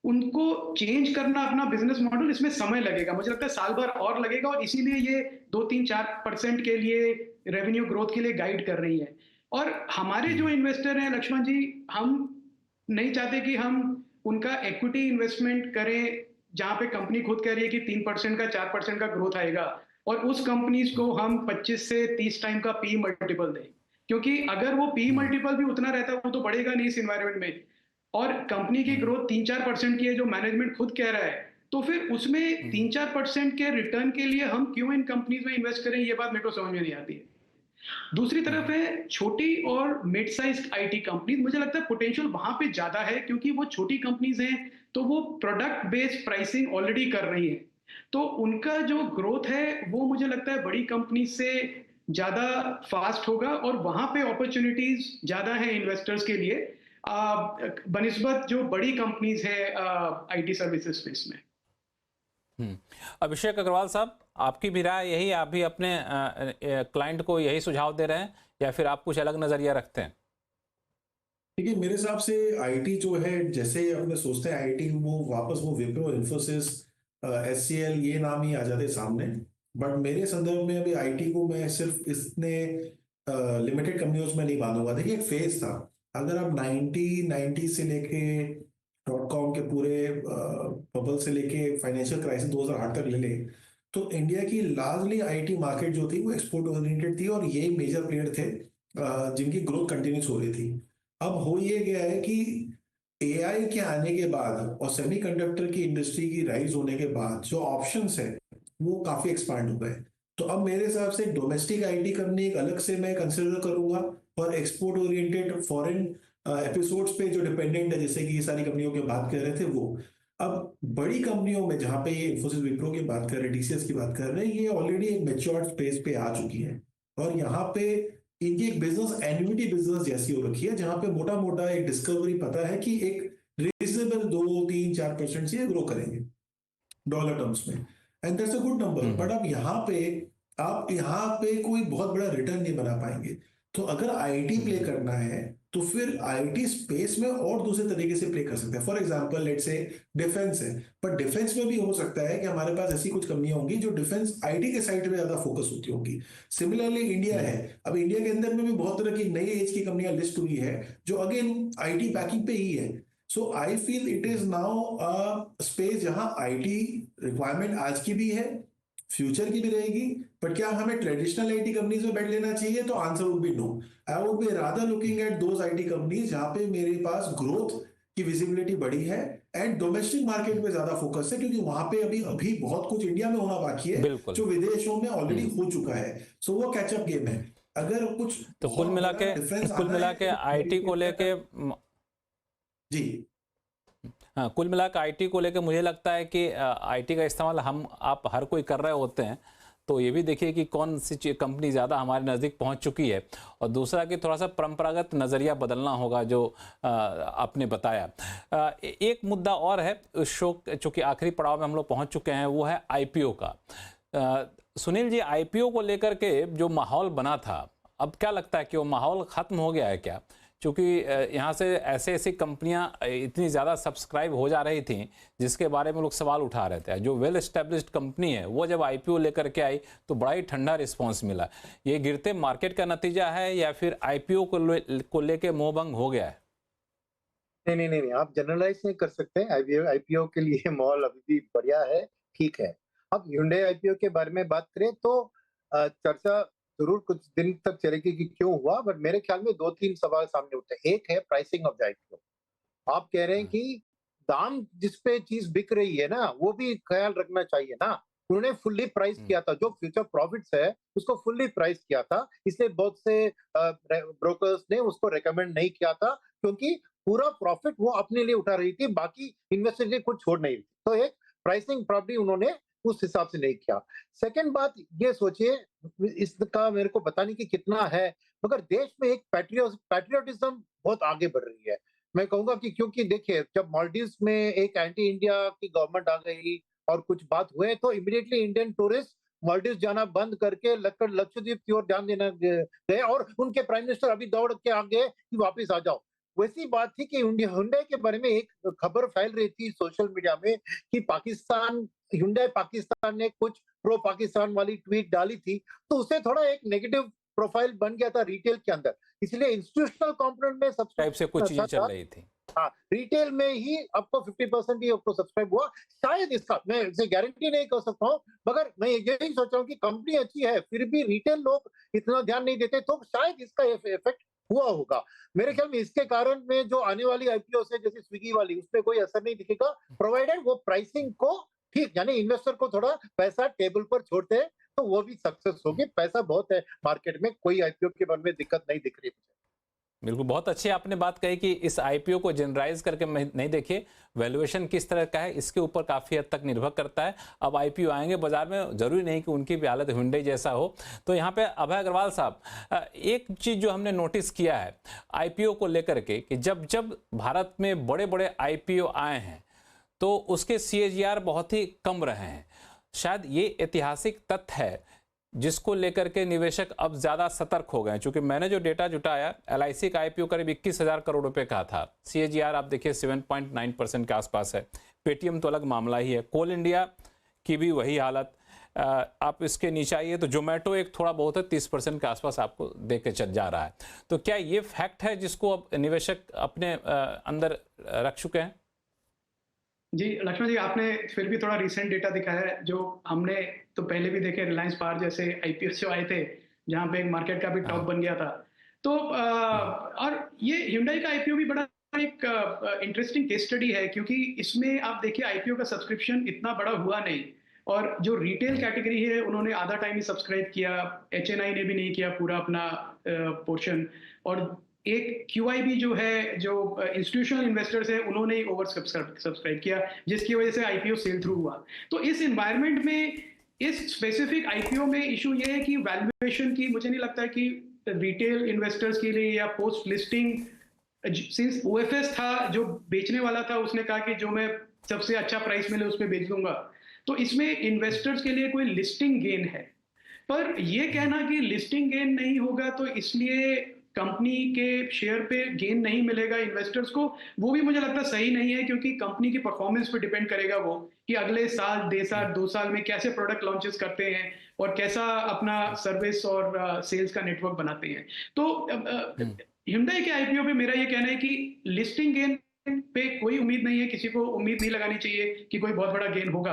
उनको चेंज करना अपना बिजनेस मॉडल, इसमें समय लगेगा। मुझे लगता है साल भर और लगेगा, और इसीलिए ये 2-3-4% के लिए रेवेन्यू ग्रोथ के लिए गाइड कर रही है। और हमारे जो इन्वेस्टर हैं लक्ष्मण जी, हम नहीं चाहते कि हम उनका इक्विटी इन्वेस्टमेंट करें जहां पे कंपनी खुद कह रही है कि 3% का 4% का ग्रोथ आएगा, और उस कंपनीज को हम 25 से 30 टाइम का पी मल्टीपल दें। क्योंकि अगर वो पी मल्टीपल भी उतना रहता है, वो तो बढ़ेगा नहीं इस एनवायरनमेंट में, और कंपनी की ग्रोथ 3-4% की है जो मैनेजमेंट खुद कह रहा है, तो फिर उसमें 3-4% के रिटर्न के लिए हम क्यों इन कंपनीज में इन्वेस्ट करें, ये बात मेरे को समझ में नहीं आती है। दूसरी तरफ है छोटी और मिड साइज आईटी कंपनीज। मुझे लगता है पोटेंशियल वहां पे ज्यादा है, क्योंकि वो छोटी कंपनीज हैं तो वो प्रोडक्ट बेस्ड प्राइसिंग ऑलरेडी कर रही है, तो उनका जो ग्रोथ है वो मुझे लगता है बड़ी कंपनी से ज्यादा फास्ट होगा, और वहां पे अपॉर्चुनिटीज ज्यादा है इन्वेस्टर्स के लिए बनिस्बत जो बड़ी कंपनीज है आईटी सर्विसेज स्पेस में। अभिषेक अग्रवाल साहब, आपकी भी राय यही, आप भी अपने क्लाइंट को यही सुझाव दे रहे हैं, या फिर आप कुछ अलग नजरिया रखते हैं? देखिए, मेरे हिसाब से आईटी जो है, जैसे अपने सोचते हैं आईटी, वो वापस वो विप्रो, इन्फोसिस, एचसीएल ये नाम ही आ जाते सामने। बट मेरे संदर्भ में अभी आईटी को मैं सिर्फ इतने लिमिटेड कंपनियों में नहीं बांधूंगा। देखिए, एक फेज था। अगर आप 90 से लेके .com के पूरे बबल से लेके फाइनेंशियल क्राइसिस 2008 तक ले ले, तो इंडिया की लार्जली आईटी मार्केट जो थी वो एक्सपोर्ट ओरिएंटेड थी, और ये मेजर प्लेयर थे जिनकी ग्रोथ कंटिन्यूस हो रही थी। अब हो ये गया है कि एआई के आने के बाद और सेमीकंडक्टर की इंडस्ट्री की राइज होने के बाद जो ऑप्शंस है वो काफी एक्सपांड हो गए। तो अब मेरे हिसाब से डोमेस्टिक आईटी करनी एक अलग से मैं कंसिडर करूंगा, और एक्सपोर्ट ओरिएंटेड फॉरेन एपिसोड्स पे जो डिपेंडेंट है, जैसे कि ये सारी कंपनियों की बात कर रहे थे वो। अब बड़ी कंपनियों में जहां पे ये इन्फोसिस, विप्रो की बात कर रहे हैं, टीसीएस की बात कर रहे हैं, ये ऑलरेडी एक मैच्योर्ड स्पेस पे आ चुकी है, और यहाँ पे इनकी एक बिजनेस एन्युटी बिजनेस जैसी हो रखी है, जहां पे मोटा मोटा एक डिस्कवरी पता है कि एक रीजनेबल 2-3-4% से ग्रो करेंगे डॉलर टर्म्स में, and that's a good number. But अब आप यहाँ पे कोई बहुत बड़ा रिटर्न नहीं बना पाएंगे। तो अगर आईटी प्ले करना है तो फिर आईटी स्पेस में और दूसरे तरीके से प्ले कर सकते हैं। For example let's say defence है, पर डिफेंस में भी हो सकता है कि हमारे पास ऐसी कुछ कंपनियां होंगी जो डिफेंस आईटी के साइड पे ज्यादा फोकस होती होंगी। सिमिलरली इंडिया है, अब इंडिया के अंदर में भी बहुत तरह की नई एज की कंपनियां लिस्ट हुई है जो अगेन आईटी बैकिंग पे ही है। So I feel it is now a space जहां आईटी रिक्वायरमेंट आज की भी है, फ्यूचर की भी रहेगी। बट क्या हमें ट्रेडिशनल आईटी कंपनीज में बैठ लेना चाहिए? तो answer would be no. I would be rather looking at those IT companies जहां पे मेरे पास ग्रोथ की विजिबिलिटी बड़ी है, एंड डोमेस्टिक मार्केट पे ज्यादा फोकस है, क्योंकि वहां पे अभी बहुत कुछ इंडिया में होना बाकी है जो विदेशों में ऑलरेडी हो चुका है। सो वो कैचअप गेम है। अगर कुछ तो कुल मिला के आईटी को लेके जी, हाँ, कुल मिलाकर आईटी को लेकर मुझे लगता है कि आईटी का इस्तेमाल आप हर कोई कर रहे होते हैं, तो ये भी देखिए कि कौन सी कंपनी ज़्यादा हमारे नज़दीक पहुंच चुकी है, और दूसरा कि थोड़ा सा परंपरागत नज़रिया बदलना होगा जो आपने बताया। एक मुद्दा और है उस शो, चूँकि आखिरी पड़ाव में हम लोग पहुँच चुके हैं, वो है आईपीओ का। सुनील जी, आईपीओ को लेकर के जो माहौल बना था, अब क्या लगता है कि वो माहौल ख़त्म हो गया है क्या? चूँकि यहाँ से ऐसे ऐसी कंपनियाँ इतनी ज़्यादा सब्सक्राइब हो जा रही थी जिसके बारे में लोग सवाल उठा रहे थे। जो वेल एस्टेब्लिश्ड कंपनी है वो जब आईपीओ लेकर के आई तो बड़ा ही ठंडा रिस्पॉन्स मिला। ये गिरते मार्केट का नतीजा है या फिर आईपीओ को लेके मोहभंग हो गया है? नहीं, आप जनरलाइज नहीं कर सकते। आईपीओ के लिए माहौल अभी भी बढ़िया है, ठीक है। अब Hyundai आईपीओ के बारे में बात करें तो चर्चा जरूर कुछ दिन तक चलेगी कि क्यों हुआ, बट मेरे ख्याल में 2-3 सवाल सामने उठते हैं। एक है प्राइसिंग ऑफ द आईपीओ। आप कह रहे हैं कि दाम जिस पे चीज बिक रही है ना, वो भी ख्याल रखना चाहिए ना। उन्होंने फुल्ली प्राइस किया था, जो फ्यूचर प्रॉफिट्स है उसको फुल्ली प्राइस किया था, इसलिए बहुत से ब्रोकर्स ने उसको रेकमेंड नहीं किया था, क्योंकि पूरा प्रॉफिट वो अपने लिए उठा रही थी, बाकी इन्वेस्टर के लिए कुछ छोड़ नहीं रही थी। तो एक प्राइसिंग प्रॉपर्ली उन्होंने उस हिसाब से नहीं किया। सेकंड बात ये सोचिए, इसका मेरे को पता नहीं कि कितना है, मगर देश में एक पैट्रियोटिज्म बहुत आगे बढ़ रही है। मैं कहूंगा कि क्योंकि देखिए, जब मालदीव्स में एक एंटी इंडिया की गवर्नमेंट आ गई और कुछ बात हुए तो इमीडिएटली इंडियन टूरिस्ट मालदीव जाना बंद करके लक्षद्वीप की ओर ध्यान देना गए, और उनके प्राइम मिनिस्टर अभी दौड़ के आ गए कि वापिस आ जाओ। वैसी बात थी कि Hyundai के बारे में एक खबर फैल रही थी सोशल मीडिया में कि Hyundai पाकिस्तान ने कुछ प्रो पाकिस्तान वाली ट्वीट डाली थी, तो उससे थोड़ा एक नेगेटिव प्रोफाइल बन गया था रिटेल के अंदर। इसलिए इंस्टीट्यूशनल कंपोनेंट में टाइप से कुछ चीजें चल रही थी। हाँ, रिटेल में ही आपको 50% ही आपको सब्सक्राइब हुआ। शायद इसका मैं इसे गारंटी नहीं कर सकता हूँ, मगर मैं यही सोच रहा हूँ कि कंपनी अच्छी है फिर भी रिटेल लोग इतना ध्यान नहीं देते, तो शायद इसका इफेक्ट हुआ होगा। मेरे ख्याल में इसके कारण में जो आने वाली आईपीओ से जैसे स्विगी वाली, उसमें कोई असर नहीं दिखेगा, प्रोवाइडेड वो प्राइसिंग को ठीक, यानी इन्वेस्टर को थोड़ा पैसा टेबल पर छोड़ते हैं तो वो भी सक्सेस होगी। पैसा बहुत है मार्केट में, कोई आईपीओ के बारे में दिक्कत नहीं दिख रही मुझे। बिल्कुल, बहुत अच्छी आपने बात कही कि इस आईपीओ को जनरलाइज करके नहीं देखिए, वैल्यूएशन किस तरह का है इसके ऊपर काफ़ी हद तक निर्भर करता है। अब आईपीओ आएंगे बाजार में, जरूरी नहीं कि उनकी भी हालत Hyundai जैसा हो। तो यहाँ पे अभय अग्रवाल साहब, एक चीज़ जो हमने नोटिस किया है आईपीओ को लेकर के कि जब जब भारत में बड़े बड़े आईपीओ आए हैं तो उसके CAGR बहुत ही कम रहे हैं। शायद ये ऐतिहासिक तथ्य है जिसको लेकर के निवेशक अब ज्यादा सतर्क हो गए हैं। चूंकि मैंने जो डेटा जुटाया, LIC का आईपीओ करीब 21,000 करोड़ रुपए का था, CAGR आप देखिए 7.9% के आसपास है। पेटीएम तो अलग मामला ही है, कोल इंडिया की भी वही हालत। आप इसके नीचे आइए तो जोमेटो एक थोड़ा बहुत है, 30% के आसपास आपको देख के चल जा रहा है। तो क्या ये फैक्ट है जिसको अब निवेशक अपने अंदर रख चुके हैं? जी लक्ष्मण जी, आपने फिर भी थोड़ा रिसेंट डेटा दिखाया है, जो हमने तो पहले भी देखे। रिलायंस पावर जैसे आईपीओ जो आए थे, जहां पे एक मार्केट का भी टॉप बन गया था। तो और ये Hyundai का आईपीओ भी बड़ा एक इंटरेस्टिंग केस स्टडी है, क्योंकि इसमें आप देखिए आईपीओ का सब्सक्रिप्शन इतना बड़ा हुआ नहीं, और जो रिटेल कैटेगरी है उन्होंने आधा टाइम ही सब्सक्राइब किया, HNI ने भी नहीं किया पूरा अपना पोर्शन, और एक QIB जो है, जो इंस्टीट्यूशनल इन्वेस्टर्स है, उन्होंने ही ओवर सब्सक्राइब किया, जिसकी वजह से आईपीओ सेल थ्रू हुआ। तो इस एनवायरनमेंट में इस स्पेसिफिक आईपीओ में इशू ये है कि वैल्यूएशन की, मुझे नहीं लगता कि रिटेल इन्वेस्टर्स के लिए या पोस्ट लिस्टिंग, सिंस OFS था जो बेचने वाला था, उसने कहा कि जो मैं सबसे अच्छा प्राइस मिले उस पर बेच दूंगा, तो इसमें इन्वेस्टर्स के लिए कोई लिस्टिंग गेन है। पर ये कहना कि लिस्टिंग गेन नहीं होगा तो इसलिए कंपनी के शेयर पे गेन नहीं मिलेगा इन्वेस्टर्स को, वो भी मुझे लगता सही नहीं है, क्योंकि कंपनी की परफॉर्मेंस पे डिपेंड करेगा वो कि अगले साल, 2 साल में कैसे प्रोडक्ट लॉन्चेस करते हैं और कैसा अपना सर्विस और सेल्स का नेटवर्क बनाते हैं। तो Hyundai के आईपीओ पे मेरा ये कहना है कि लिस्टिंग गेन पे कोई उम्मीद नहीं है, किसी को उम्मीद नहीं लगानी चाहिए कि कोई बहुत बड़ा गेन होगा।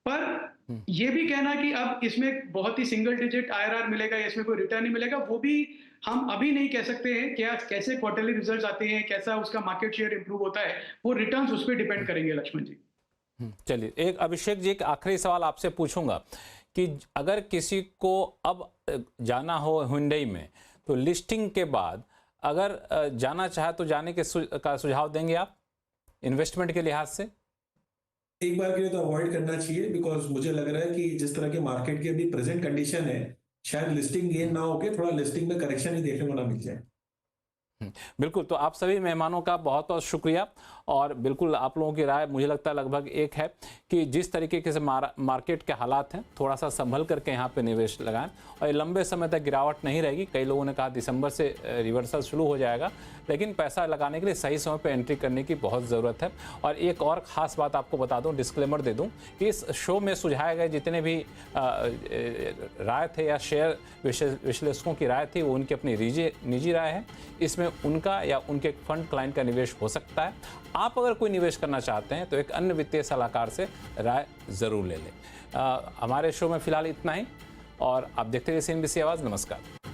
पर ये भी कहना कि अब इसमें बहुत ही सिंगल डिजिट IRR मिलेगा या इसमें कोई रिटर्न नहीं मिलेगा, वो भी हम अभी नहीं कह सकते हैं। क्या कैसे क्वार्टरली रिजल्ट्स आते हैं, कैसा उसका मार्केट शेयर इंप्रूव होता है, वो रिटर्न्स उस पर डिपेंड करेंगे। लक्ष्मण जी, चलिए एक अभिषेक जी, एक आखिरी सवाल आपसे पूछूंगा कि अगर किसी को अब जाना हो Hyundai में, तो लिस्टिंग के बाद अगर जाना चाहे तो जाने के का सुझाव देंगे आप इन्वेस्टमेंट के लिहाज से? एक बार के लिए तो अवॉइड करना चाहिए, बिकॉज मुझे लग रहा है कि जिस तरह के मार्केट की अभी प्रेजेंट कंडीशन है, शायद लिस्टिंग गेन ना होके थोड़ा लिस्टिंग में करेक्शन ही देखने को ना मिल जाए। बिल्कुल, तो आप सभी मेहमानों का बहुत बहुत शुक्रिया। और बिल्कुल आप लोगों की राय मुझे लगता है लगभग एक है कि जिस तरीके से मार्केट के हालात हैं, थोड़ा सा संभल करके यहाँ पे निवेश लगाएं और ये लंबे समय तक गिरावट नहीं रहेगी। कई लोगों ने कहा दिसंबर से रिवर्सल शुरू हो जाएगा, लेकिन पैसा लगाने के लिए सही समय पे एंट्री करने की बहुत ज़रूरत है। और एक और ख़ास बात आपको बता दूं, डिस्क्लेमर दे दूं कि इस शो में सुझाए गए जितने भी राय थे या शेयर विश्लेषकों की राय थी, वो उनकी अपनी निजी राय है। इसमें उनका या उनके फंड क्लाइंट का निवेश हो सकता है। आप अगर कोई निवेश करना चाहते हैं तो एक अन्य वित्तीय सलाहकार से राय ज़रूर ले लें। हमारे शो में फ़िलहाल इतना ही और आप देखते रहिए CNBC आवाज़। नमस्कार।